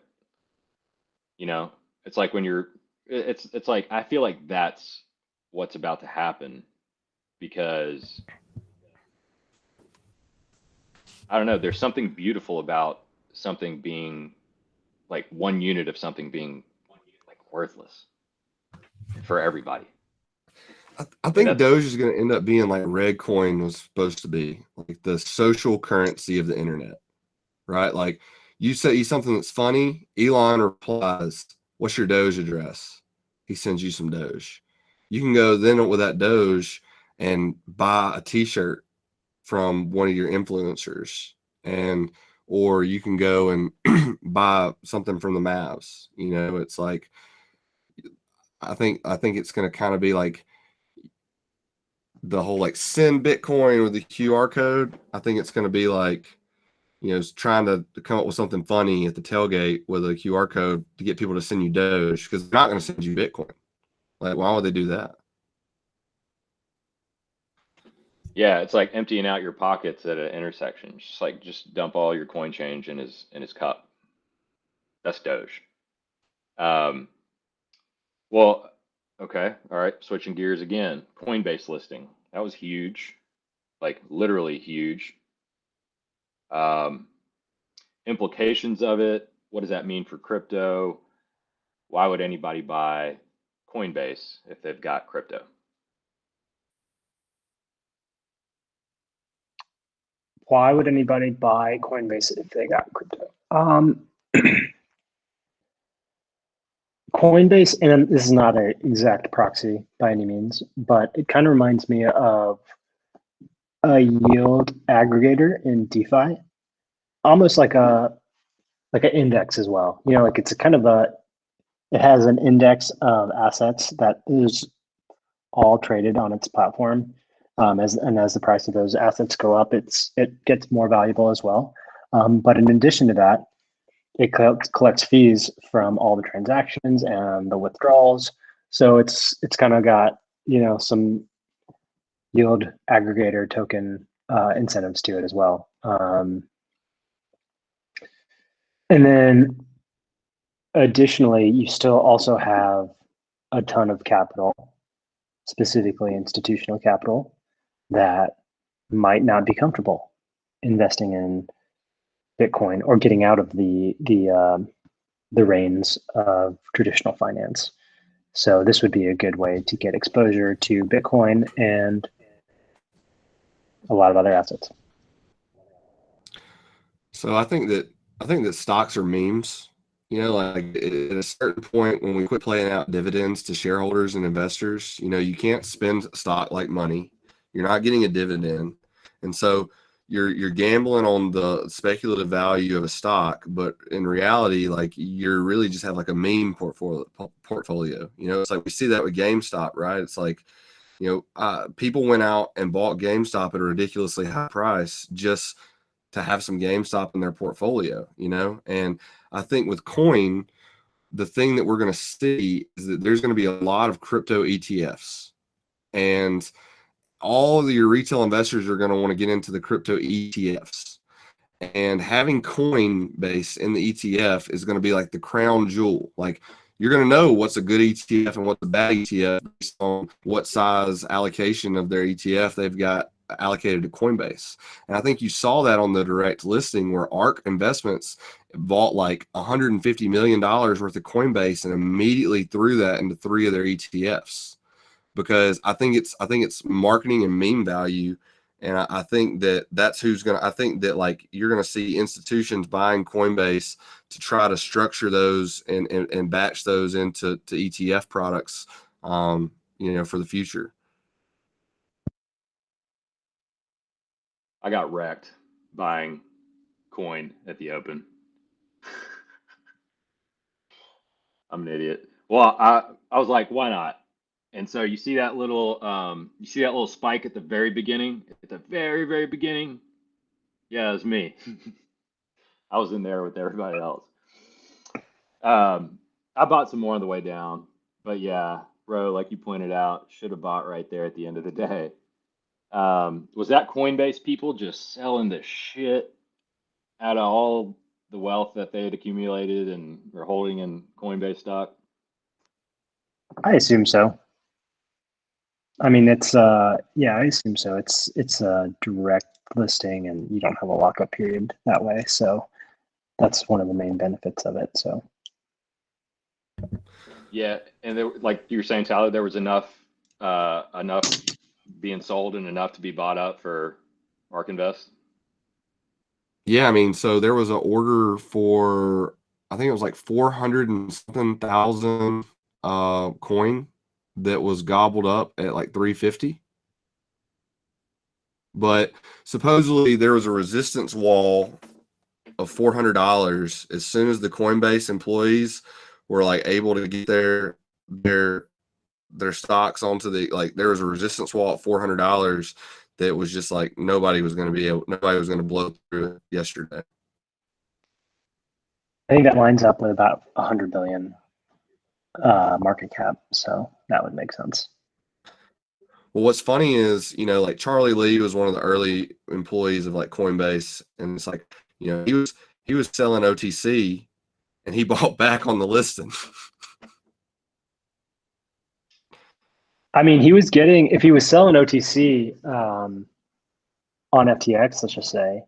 You know, it's like when you're it's like I feel like that's what's about to happen because I don't know, there's something beautiful about something being like one unit of something being like worthless for everybody. I Like think that's Doge is going to end up being like Red Coin was supposed to be, like the social currency of the internet, right? Like you say something that's funny, Elon replies, "What's your Doge address?" He sends you some Doge. You can go then with that Doge and buy a T-shirt from one of your influencers, and or you can go and buy something from the Mavs. You know, it's like I think it's going to kind of be like the whole like send Bitcoin with the QR code. I think it's going to be like, you know, trying to come up with something funny at the tailgate with a QR code to get people to send you Doge, because they're not going to send you Bitcoin. Like, why would they do that? yeah, it's like emptying out your pockets at an intersection. It's just like just dump all your coin change in his cup. That's Doge. Um, well, okay, all right. Switching gears again. Coinbase listing. That was huge, like literally huge. Um, Implications of it. What does that mean for crypto? Why would anybody buy Coinbase if they've got crypto? Why would anybody buy Coinbase if they got crypto? Coinbase, and this is not an exact proxy by any means, but it kind of reminds me of a yield aggregator in DeFi, almost like an index as well. You know, like it's a kind of it has an index of assets that is all traded on its platform. As the price of those assets go up, it gets more valuable as well. But in addition to that, it collects fees from all the transactions and the withdrawals. So it's kind of got, you know, some yield aggregator token incentives to it as well. And then additionally, you still also have a ton of capital, specifically institutional capital, that might not be comfortable investing in Bitcoin or getting out of the reins of traditional finance. So this would be a good way to get exposure to Bitcoin and a lot of other assets. So I think that stocks are memes. You know, like at a certain point when we quit paying out dividends to shareholders and investors, you know, you can't spend stock like money. You're not getting a dividend. And so you're gambling on the speculative value of a stock, but in reality, like you're really just have like a meme portfolio. You know, it's like we see that with GameStop, right? It's like, you know, people went out and bought GameStop at a ridiculously high price just to have some GameStop in their portfolio, you know? And I think with coin, the thing that we're going to see is that there's going to be a lot of crypto ETFs, and all of your retail investors are going to want to get into the crypto ETFs. And having Coinbase in the ETF is going to be like the crown jewel. Like you're going to know what's a good ETF and what's a bad ETF based on what size allocation of their ETF they've got allocated to Coinbase. And I think you saw that on the direct listing where ARK Investments bought like $150 million worth of Coinbase and immediately threw that into 3 of their ETFs, because I think it's marketing and meme value. And I think that that's who's going to, I think that like you're going to see institutions buying Coinbase to try to structure those and batch those into ETF products, you know, for the future. I got wrecked buying coin at the open. I'm an idiot. Well, I was like, why not? And so you see that little spike at the very beginning, at the very, very beginning. Yeah, it was me. I was in there with everybody else. I bought some more on the way down, but yeah, bro, like you pointed out, should have bought right there at the end of the day. Was that Coinbase people just selling the shit out of all the wealth that they had accumulated and were holding in Coinbase stock? I assume so. I mean, it's yeah, I assume so. It's a direct listing, and you don't have a lockup period that way. So that's one of the main benefits of it. So Yeah, and there, like you were saying, Tyler, there was enough being sold and enough to be bought up for Mark Invest. Yeah, I mean, so there was an order for, I think it was like 400 and something thousand coin that was gobbled up at like 350. But supposedly there was a resistance wall of $400 as soon as the Coinbase employees were like able to get their stocks onto the, like, there was a resistance wall at $400 that was just like nobody was going to blow through it yesterday. I think that lines up with about 100 billion market cap. So that would make sense. Well, what's funny is, like Charlie Lee was one of the early employees of like Coinbase, and it's like, he was selling OTC and he bought back on the listing. I mean, he was getting, if he was selling OTC on FTX, let's just say,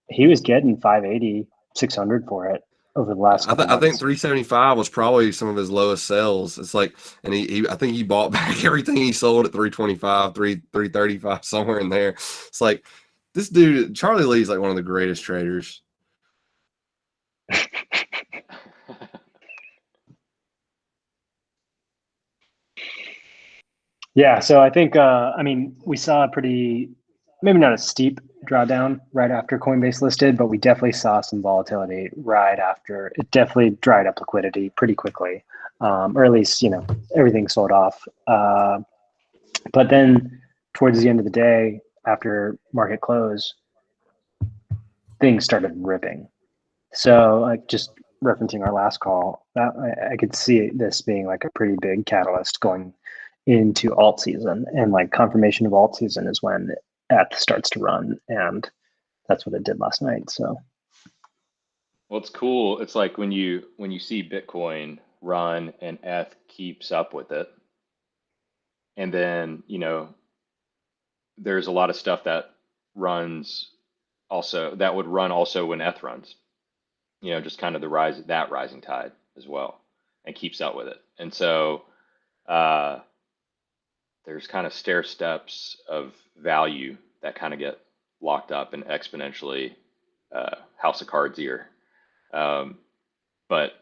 he was getting 580, 600 for it over the last couple I think months. 375 was probably some of his lowest sales. It's like, and I think he bought back everything he sold at 325, 335, somewhere in there. It's like, this dude, Charlie Lee's like one of the greatest traders. Yeah, so I think, I mean, we saw a pretty, maybe not a steep drawdown right after Coinbase listed, but we definitely saw some volatility right after. It definitely dried up liquidity pretty quickly, or at least, everything sold off. But then towards the end of the day, after market close, things started ripping. So, like, just referencing our last call, that I could see this being like a pretty big catalyst going into alt season, and like confirmation of alt season is when ETH starts to run, and that's what it did last night. So Well, it's cool. It's like when you see Bitcoin run and ETH keeps up with it, and then there's a lot of stuff that runs that would run also when ETH runs. Just kind of that rising tide as well, and keeps up with it. And so uh, there's kind of stair steps of value that kind of get locked up and exponentially house of cards here. But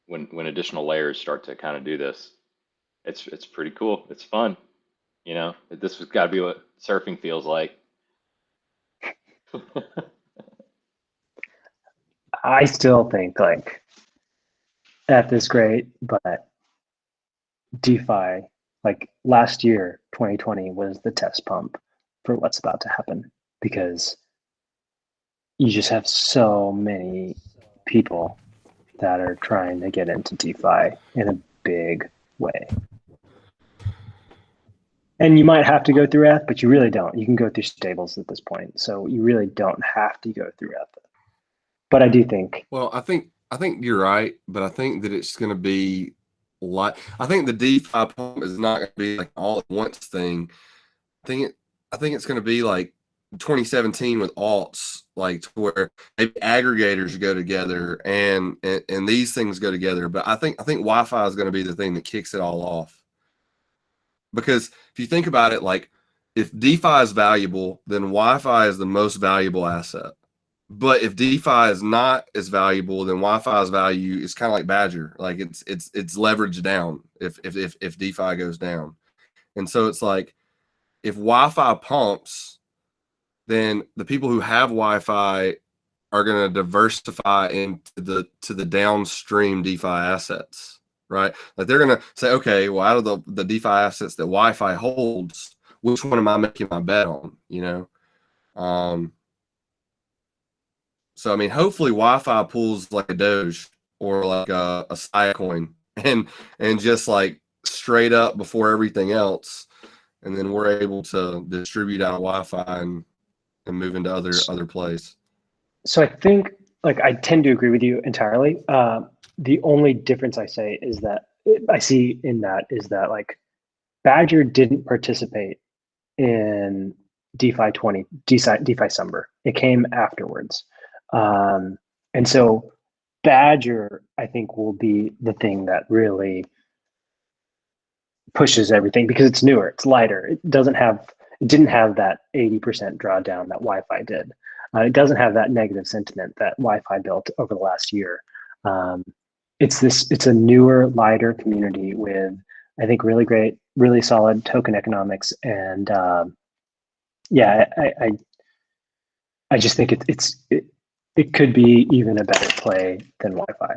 when additional layers start to kind of do this, it's pretty cool. It's fun. This has got to be what surfing feels like. I still think like ETH is great, but DeFi, like last year, 2020 was the test pump for what's about to happen, because you just have so many people that are trying to get into DeFi in a big way. And you might have to go through ETH, but you really don't. You can go through stables at this point. So you really don't have to go through ETH. But I do think. Well, I think you're right, but I think that it's going to be like, I think the DeFi pump is not going to be like all at once thing. I think it's going to be like 2017 with alts, like to where maybe aggregators go together and these things go together. But I think Wi-Fi is going to be the thing that kicks it all off. Because if you think about it, like if DeFi is valuable, then Wi-Fi is the most valuable asset. But if DeFi is not as valuable, then Wi-Fi's value is kind of like Badger. Like it's leveraged down if DeFi goes down. And so it's like, if Wi-Fi pumps, then the people who have Wi-Fi are going to diversify into the downstream DeFi assets, right? Like they're going to say, okay, well, out of the DeFi assets that Wi-Fi holds, which one am I making my bet on? So I mean, hopefully Wi-Fi pulls like a Doge or like a Sia coin and just like straight up before everything else, and then we're able to distribute out of Wi-Fi and move into other plays. So I think like I tend to agree with you entirely. The only difference I say is that I see in that is that like Badger didn't participate in DeFi 20 DeFi Summer. It came afterwards, and so Badger I think will be the thing that really pushes everything because it's newer, it's lighter, it didn't have that 80% drawdown that Wi-Fi did. It doesn't have that negative sentiment that Wi-Fi built over the last year. Um, it's a newer, lighter community with, I think, really great, really solid token economics, and yeah, I just think it could be even a better play than Wi-Fi.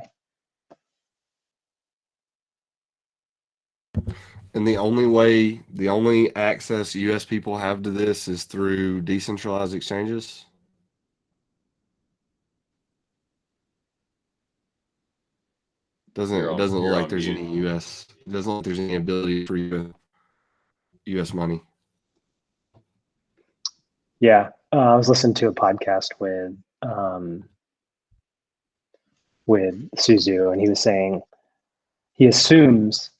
And the only access US people have to this is through decentralized exchanges. It doesn't look like there's any US. It doesn't look like there's any ability for US money. Yeah, I was listening to a podcast with Suzu, and he was saying he assumes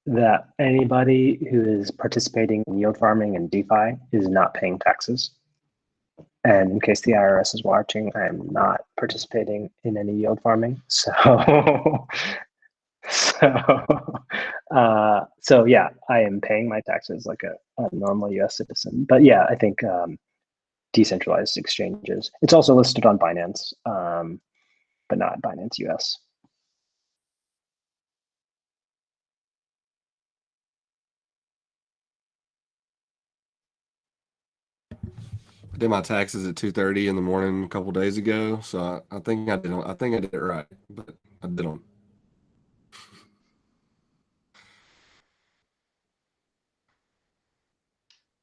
that anybody who is participating in yield farming and DeFi is not paying taxes. And in case the IRS is watching, I am not participating in any yield farming. So, so yeah, I am paying my taxes like a normal US citizen. But yeah, I think decentralized exchanges. It's also listed on Binance, but not Binance US. I did my taxes at 2:30 in the morning a couple days ago, so I think I did it right, but I didn't.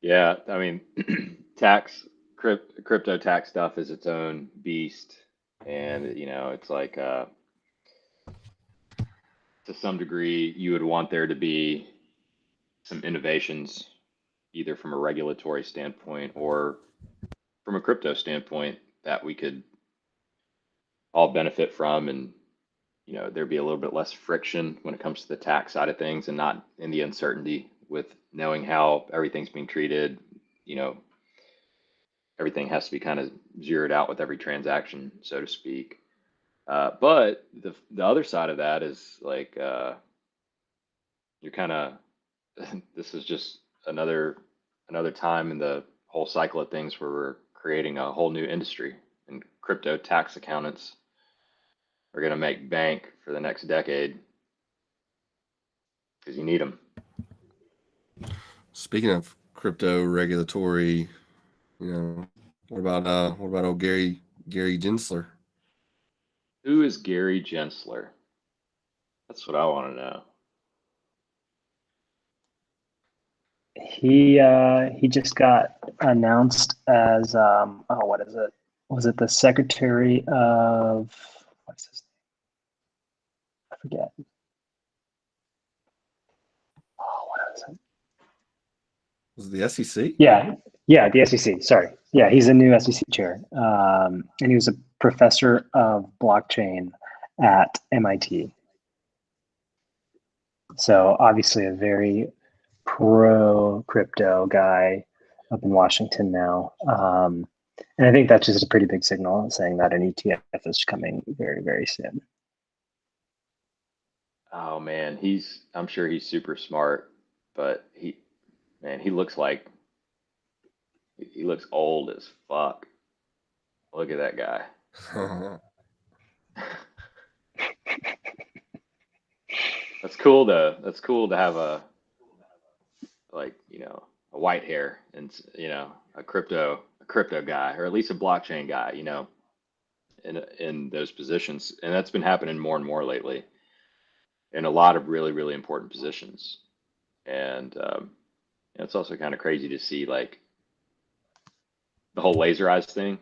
Yeah, I mean, crypto tax stuff is its own beast, and you know, it's like to some degree, you would want there to be some innovations, either from a regulatory standpoint or from a crypto standpoint, that we could all benefit from, and you know, there'd be a little bit less friction when it comes to the tax side of things, and not in the uncertainty with knowing how everything's being treated. You know, everything has to be kind of zeroed out with every transaction, so to speak. But the other side of that is like you're kind of this is just another time in the whole cycle of things where we're creating a whole new industry, and crypto tax accountants are going to make bank for the next decade because you need them. Speaking of crypto regulatory, you know, what about old Gary Gensler? Who is Gary Gensler? That's what I want to know. He just got announced as what is it? Was it the Secretary of what's his name? I forget. Oh, what is it? Was it the SEC? Yeah, the SEC. Sorry. Yeah, he's a new SEC chair, and he was a professor of blockchain at MIT. So obviously a very pro crypto guy up in Washington now. And I think that's just a pretty big signal saying that an ETF is coming very, very soon. Oh man, I'm sure he's super smart, but he looks like he looks old as fuck. Look at that guy. That's cool to have a, like, you know, a white hair and, you know, a crypto guy, or at least a blockchain guy, you know, in those positions. And that's been happening more and more lately in a lot of really, really important positions. And it's also kind of crazy to see like the whole laser eyes thing.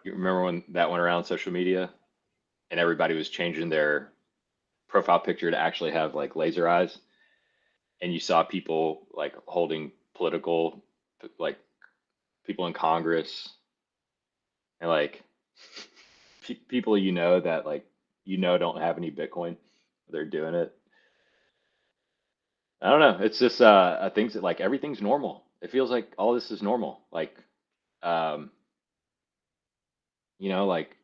You remember when that went around social media and everybody was changing their profile picture to actually have like laser eyes, and you saw people like holding political, like people in Congress, and like people that like don't have any Bitcoin, they're doing it. I don't know. It's just things that like everything's normal. It feels like all this is normal. Like um, like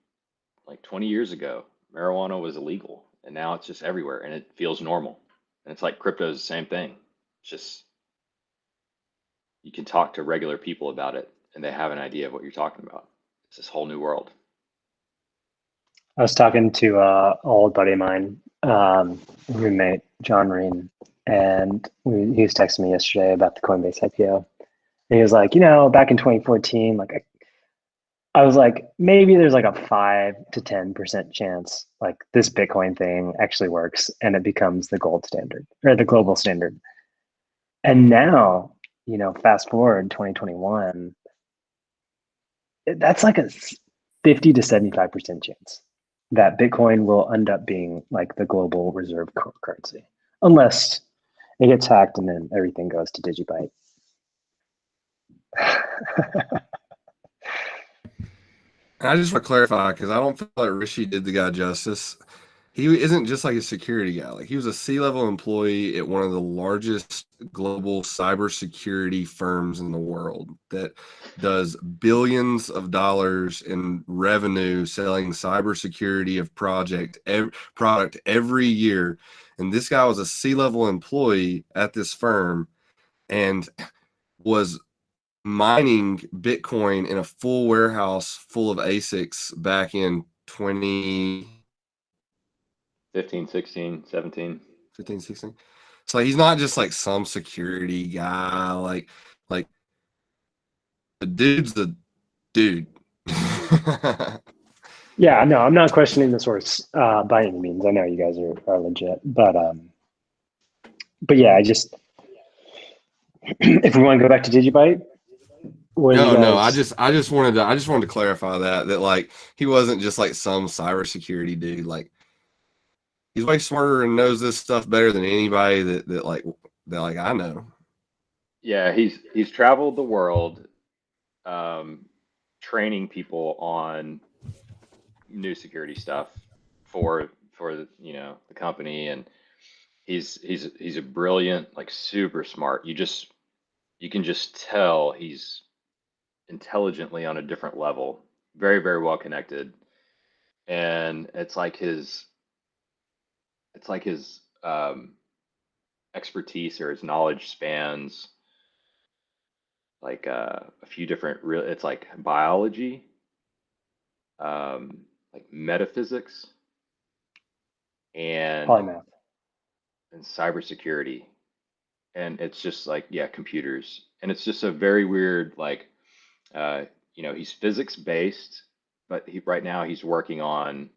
20 years ago, marijuana was illegal, and now it's just everywhere, and it feels normal. And it's like crypto is the same thing. It's just you can talk to regular people about it, and they have an idea of what you're talking about. It's this whole new world. I was talking to an old buddy of mine, roommate, John Reen, and he was texting me yesterday about the Coinbase IPO. And he was like, back in 2014, like I was like, maybe there's like a 5 to 10% chance like this Bitcoin thing actually works and it becomes the gold standard or the global standard. And now, fast forward 2021, that's like a 50 to 75% chance that Bitcoin will end up being like the global reserve currency, unless it gets hacked and then everything goes to Digibyte. I just want to clarify because I don't feel like Rishi did the guy justice. He isn't just like a security guy. Like he was a C-level employee at one of the largest global cybersecurity firms in the world that does billions of dollars in revenue selling cybersecurity of product every year. And this guy was a C-level employee at this firm and was mining Bitcoin in a full warehouse full of ASICs back in 15, 16, 17. 15, 16. So he's not just like some security guy. Like the dude's the dude. Yeah, no, I'm not questioning the source by any means. I know you guys are legit, but yeah, I just if we want to go back to Digibyte, No, I just wanted to clarify that like he wasn't just like some cybersecurity dude. Like he's way smarter and knows this stuff better than anybody that I know. Yeah, he's traveled the world, training people on new security stuff for the company, and he's a brilliant, like super smart. You can just tell he's intelligently on a different level, very very well connected, and it's like his expertise or his knowledge spans like a few different real. It's like biology, like metaphysics, and polymath. cybersecurity, and it's just like computers, and it's just a very weird like he's physics based, but right now he's working on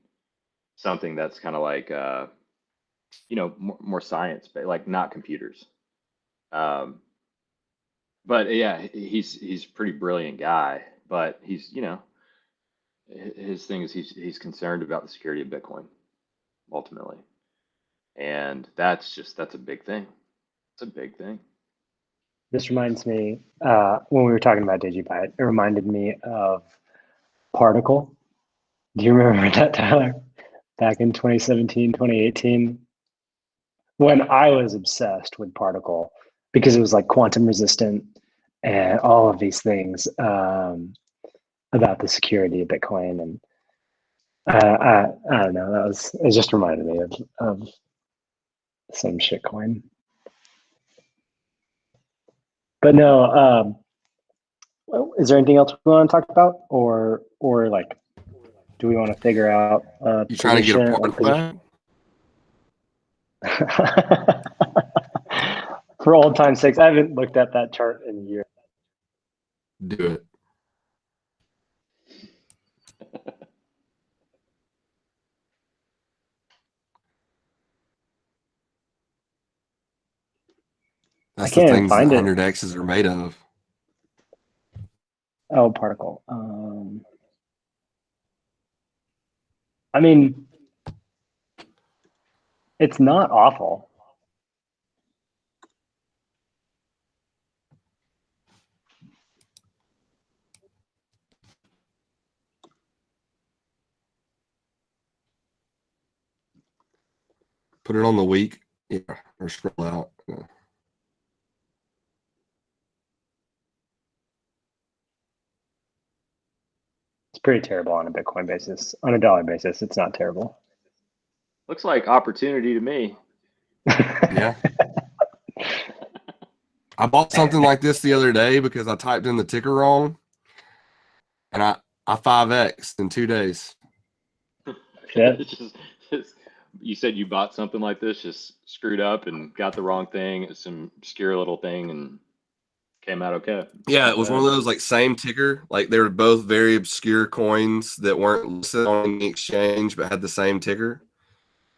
something that's kind of like more science, but like not computers. Um, but yeah, he's a pretty brilliant guy, but his thing is he's concerned about the security of Bitcoin ultimately, and that's a big thing. It's a big thing. This reminds me, when we were talking about Digibyte, it reminded me of Particle. Do you remember that, Tyler? Back in 2017, 2018, when I was obsessed with Particle because it was like quantum resistant and all of these things about the security of Bitcoin. And I don't know, it just reminded me of some shitcoin. But no, is there anything else we want to talk about, or like, do we want to figure out You trying to get a Particle back? For old time's sakes, I haven't looked at that chart in a year. Do it. That's I can't the even things that find it. 100Xs are made of. Oh, Particle. I mean, it's not awful. Put it on the week, yeah, or scroll out. Yeah. It's pretty terrible on a Bitcoin basis. On a dollar basis, it's not terrible. Looks like opportunity to me. Yeah. I bought something like this the other day because I typed in the ticker wrong, and I 5X in 2 days. Yeah. You said you bought something like this, just screwed up and got the wrong thing. It's some obscure little thing and came out okay. Yeah, it was one of those like same ticker. Like they were both very obscure coins that weren't listed on any exchange but had the same ticker.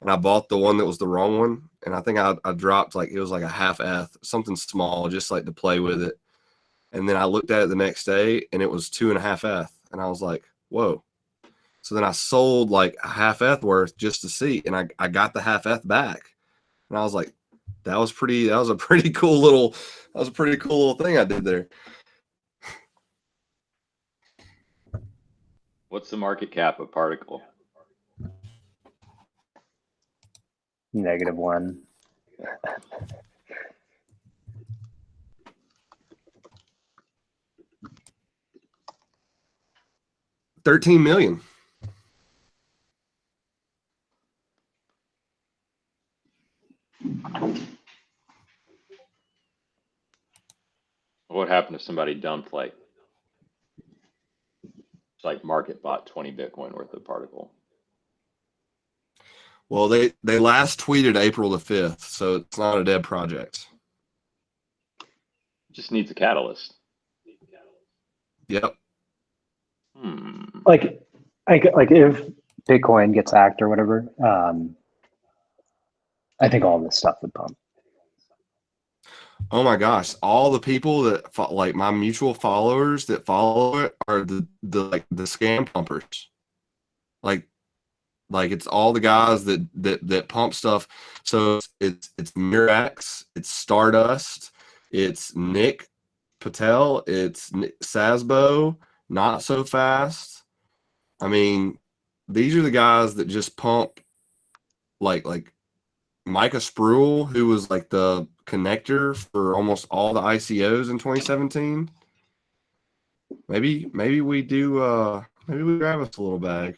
And I bought the one that was the wrong one. And I think I dropped like it was like a half ETH, something small, just like to play with it. And then I looked at it the next day and it was 2.5 ETH. And I was like, whoa. So then I sold like a half ETH worth just to see. And I got the half ETH back. And I was like, that was a pretty cool little thing I did there. What's the market cap of Particle? -1. $13 million. What happened if somebody dumped like market bought 20 Bitcoin worth of Particle? Well, they last tweeted April the 5th, so it's not a dead project. Just needs a catalyst. Yep. Like if Bitcoin gets hacked or whatever, I think all this stuff would pump. Oh my gosh, all the people that like my mutual followers that follow it are the scam pumpers. Like it's all the guys that pump stuff. So it's Mirax, it's Stardust, it's Nick Patel, it's Sasbo, Not So Fast. I mean, these are the guys that just pump like Micah Spruill, who was like the connector for almost all the ICOs in 2017. Maybe we do maybe we grab us a little bag.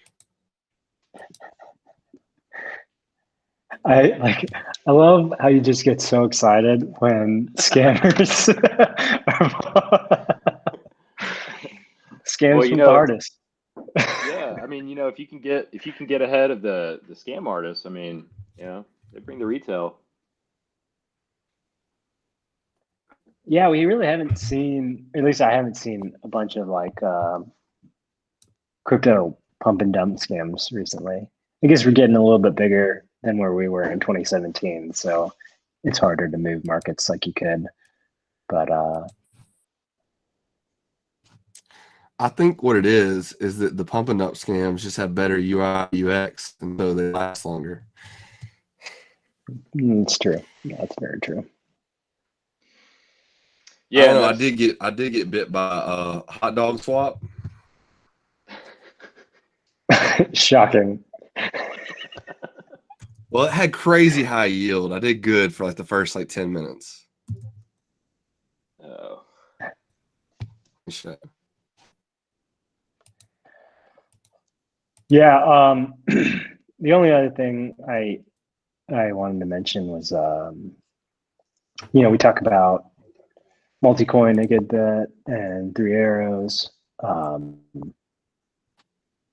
I love how you just get so excited when scammers scams from the artists. Yeah, I mean, if you can get ahead of the scam artists, I mean, they bring the retail. Yeah, we really haven't seen, at least I haven't seen a bunch of like crypto pump and dump scams recently. I guess we're getting a little bit bigger than where we were in 2017, so it's harder to move markets like you could. But I think what it is that the pump and dump scams just have better UI UX, and so they last longer. It's true. Yeah, it's very true. Yeah, I did get bit by a hot dog swap. Shocking. Well, it had crazy high yield. I did good for like the first 10 minutes. Oh. Shit. Yeah. The only other thing I wanted to mention was, we talk about multi-coin, a good bet, and 3 arrows.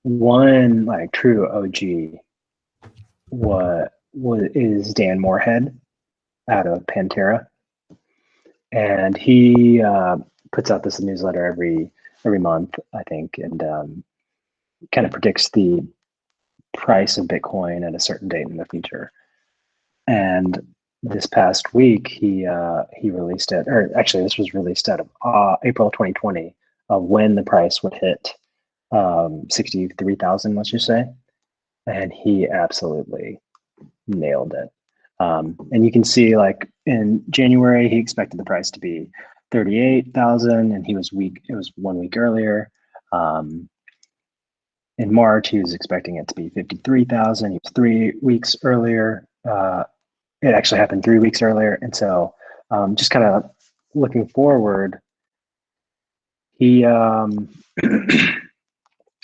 One like true OG is Dan Moorhead out of Pantera, and he puts out this newsletter every month, I think, and kind of predicts the price of Bitcoin at a certain date in the future. And this past week, he released it, or actually, this was released out of April 2020, when the price would hit 63,000, let's just say, and he absolutely nailed it. And you can see, like in January, he expected the price to be 38,000, and it was 1 week earlier. In March, he was expecting it to be 53,000. He was 3 weeks earlier. it actually happened 3 weeks earlier. And so just kind of looking forward, he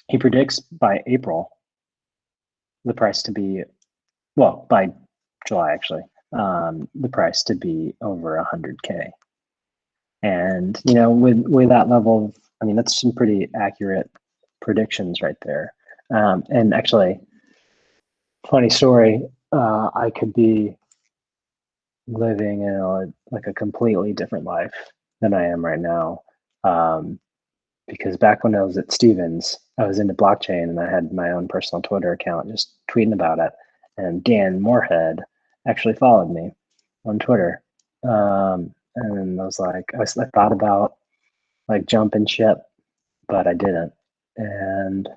he predicts by April the price to be, well, by July actually, the price to be over 100K. And with that level, I mean, that's some pretty accurate predictions right there. And actually, funny story, I could be living in a completely different life than I am right now. Because back when I was at Stevens, I was into blockchain and I had my own personal Twitter account just tweeting about it. And Dan Moorhead actually followed me on Twitter. And I was like, I thought about like jumping ship, but I didn't. And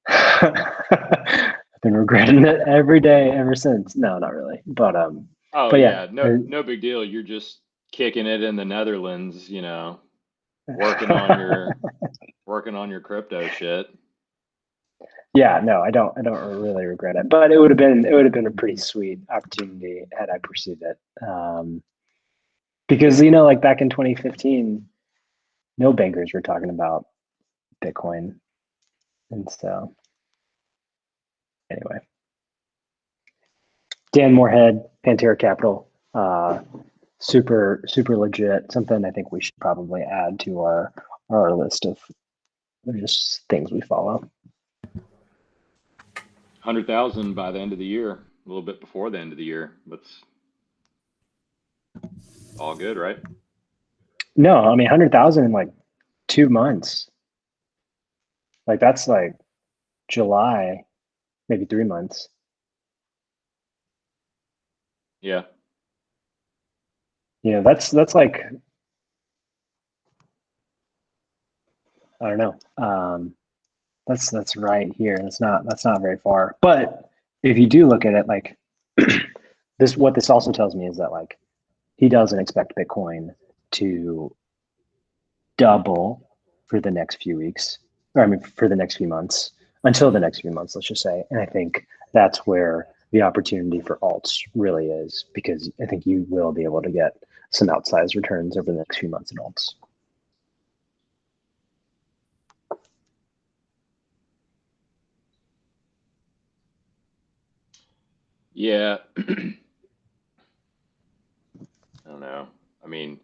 I've been regretting it every day ever since. No, not really. But Oh but yeah, yeah. no big deal. You're just kicking it in the Netherlands, working on your crypto shit. Yeah, no, I don't really regret it. But it would have been a pretty sweet opportunity had I pursued it. Because like back in 2015, no bankers were talking about Bitcoin. And so anyway. Dan Moorhead, Pantera Capital, super legit. Something I think we should probably add to our list of just things we follow. 100,000 by the end of the year, a little bit before the end of the year. That's all good, right? No, I mean 100,000 in like 2 months. Like that's like July, maybe 3 months. Yeah. That's like, I don't know. That's right here. That's not very far. But if you do look at it, like what this also tells me is that like he doesn't expect Bitcoin to double for the next few weeks, or I mean for the next few months, until the next few months, let's just say. And I think that's where the opportunity for alts really is, because I think you will be able to get some outsized returns over the next few months in alts. Yeah. I don't know. I mean,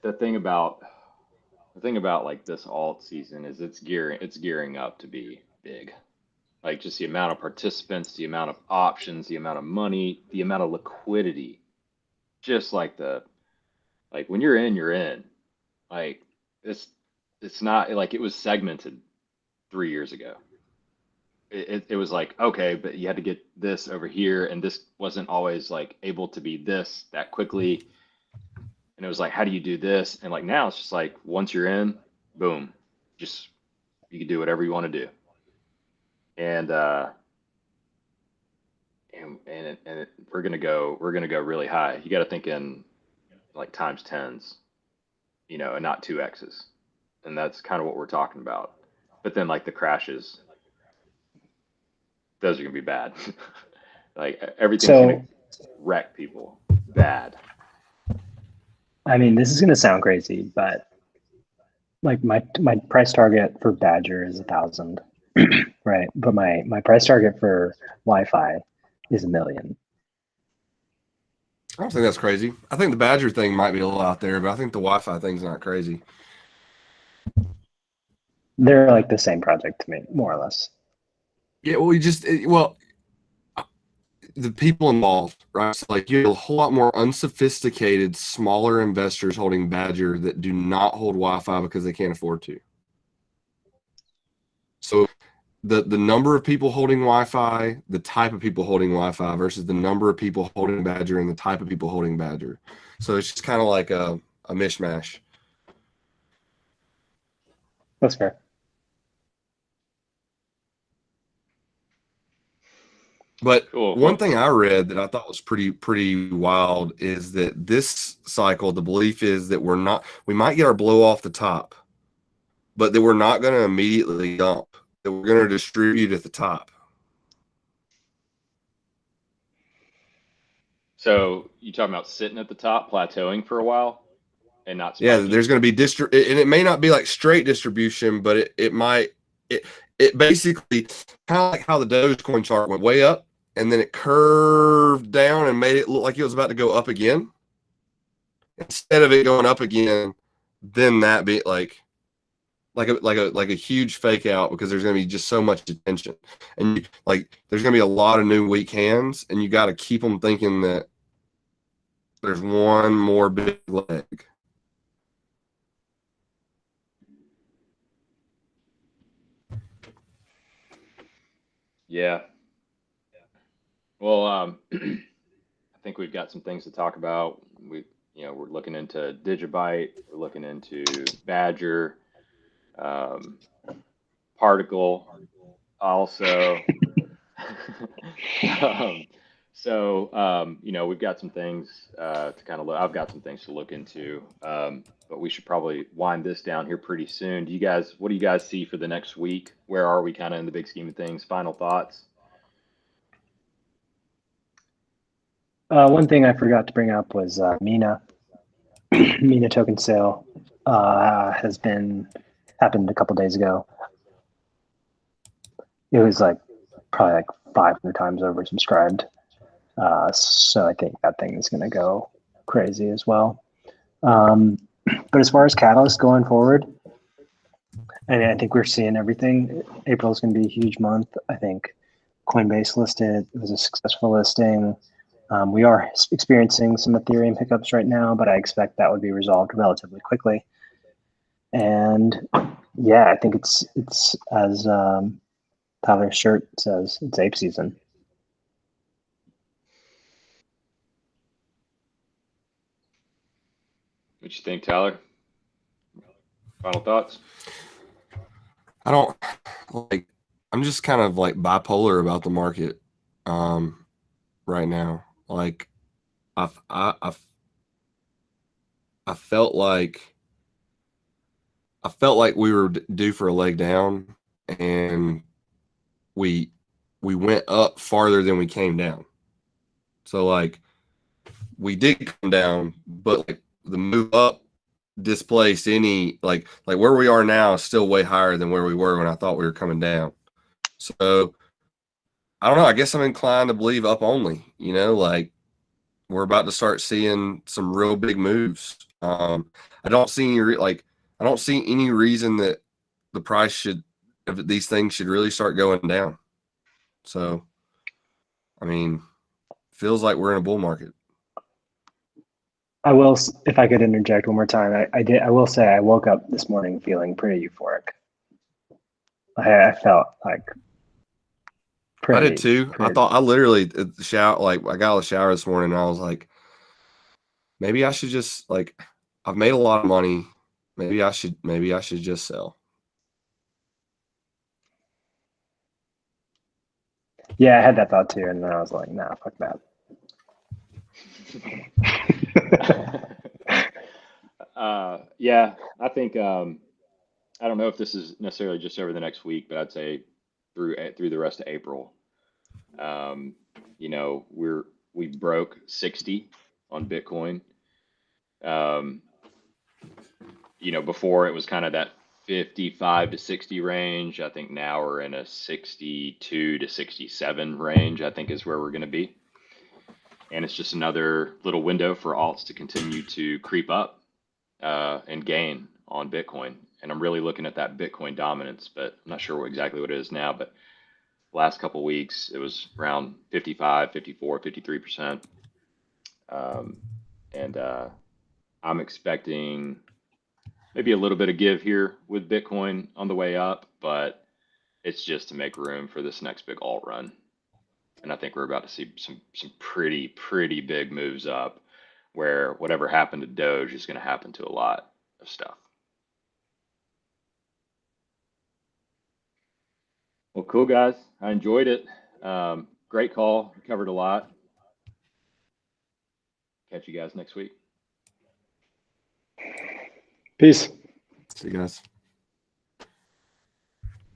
the thing about like this alt season is it's gearing up to be big. Like just the amount of participants, the amount of options, the amount of money, the amount of liquidity. Just like when you're in, you're in. Like it's not like it was segmented 3 years ago. It was like, okay, but you had to get this over here, and this wasn't always like able to be this that quickly. And it was like, how do you do this? And like now it's just like once you're in, boom, just you can do whatever you want to do. And we're gonna go really high. You got to think in like times tens, and not 2x's. And that's kind of what we're talking about. But then like the crashes, those are gonna be bad. Like everything's gonna wreck people bad. I mean, this is gonna sound crazy, but like my price target for Badger is 1,000, right? But my price target for Wi-Fi is 1 million. I don't think that's crazy. I think the Badger thing might be a little out there, but I think the Wi-Fi thing's not crazy. They're like the same project to me, more or less. Yeah, well, the people involved, right? So like you have a whole lot more unsophisticated, smaller investors holding Badger that do not hold Wi-Fi because they can't afford to. So the number of people holding Wi-Fi, the type of people holding Wi-Fi versus the number of people holding Badger and the type of people holding Badger. So it's just kind of like a mishmash. That's fair. But Cool. one thing I read that I thought was pretty wild is that this cycle, the belief is that we might get our blow off the top, but that we're not going to immediately dump, that we're going to distribute at the top. So you talking about sitting at the top, plateauing for a while, and not Yeah, spiking? there's going to be and it may not be like straight distribution, but it might it basically kind of like how the Dogecoin chart went way up and then it curved down and made it look like it was about to go up again. Instead of it going up again, then that be like a huge fake out, because there's going to be just so much attention, and there's going to be a lot of new weak hands, and you got to keep them thinking that there's one more big leg. Yeah. Well, I think we've got some things to talk about. We're looking into Digibyte, we're looking into Badger, Particle, also. We've got some things to kind of look. I've got some things to look into, but we should probably wind this down here pretty soon. What do you guys see for the next week? Where are we kind of in the big scheme of things? Final thoughts? One thing I forgot to bring up was Mina. Mina token sale happened a couple days ago. It was probably 500 times oversubscribed. So I think that thing is going to go crazy as well. But as far as catalysts going forward, I think we're seeing everything. April is going to be a huge month. I think Coinbase listed. It was a successful listing. We are experiencing some Ethereum hiccups right now, but I expect that would be resolved relatively quickly. And yeah, I think it's as Tyler's shirt says, it's ape season. What you think, Tyler? Final thoughts? I'm just kind of bipolar about the market right now. I felt like we were due for a leg down, and we went up farther than we came down. So we did come down, but the move up displaced any where we are now is still way higher than where we were when I thought we were coming down. So I don't know. I guess I'm inclined to believe up only. We're about to start seeing some real big moves. I don't see any reason that the price of these things should really start going down. So, I mean, feels like we're in a bull market. I will, if I could interject one more time, I will say I woke up this morning feeling pretty euphoric. I felt I did too. I thought I literally I got out of the shower this morning and I was like, maybe I should just I've made a lot of money. Maybe I should just sell. Yeah, I had that thought too, and then I was like, nah, fuck that. Yeah, I think I don't know if this is necessarily just over the next week, but I'd say through the rest of April. We broke 60 on Bitcoin. Before it was kind of that 55 to 60 range. I think now we're in a 62 to 67 range, I think is where we're going to be. And it's just another little window for alts to continue to creep up and gain on Bitcoin. And I'm really looking at that Bitcoin dominance, but I'm not sure exactly what it is now. But last couple of weeks, it was around 55, 54, 53%. I'm expecting maybe a little bit of give here with Bitcoin on the way up, but it's just to make room for this next big alt run. And I think we're about to see some pretty big moves up, where whatever happened to Doge is going to happen to a lot of stuff. Well, cool, guys. I enjoyed it. Great call. We covered a lot. Catch you guys next week. Peace. See you guys.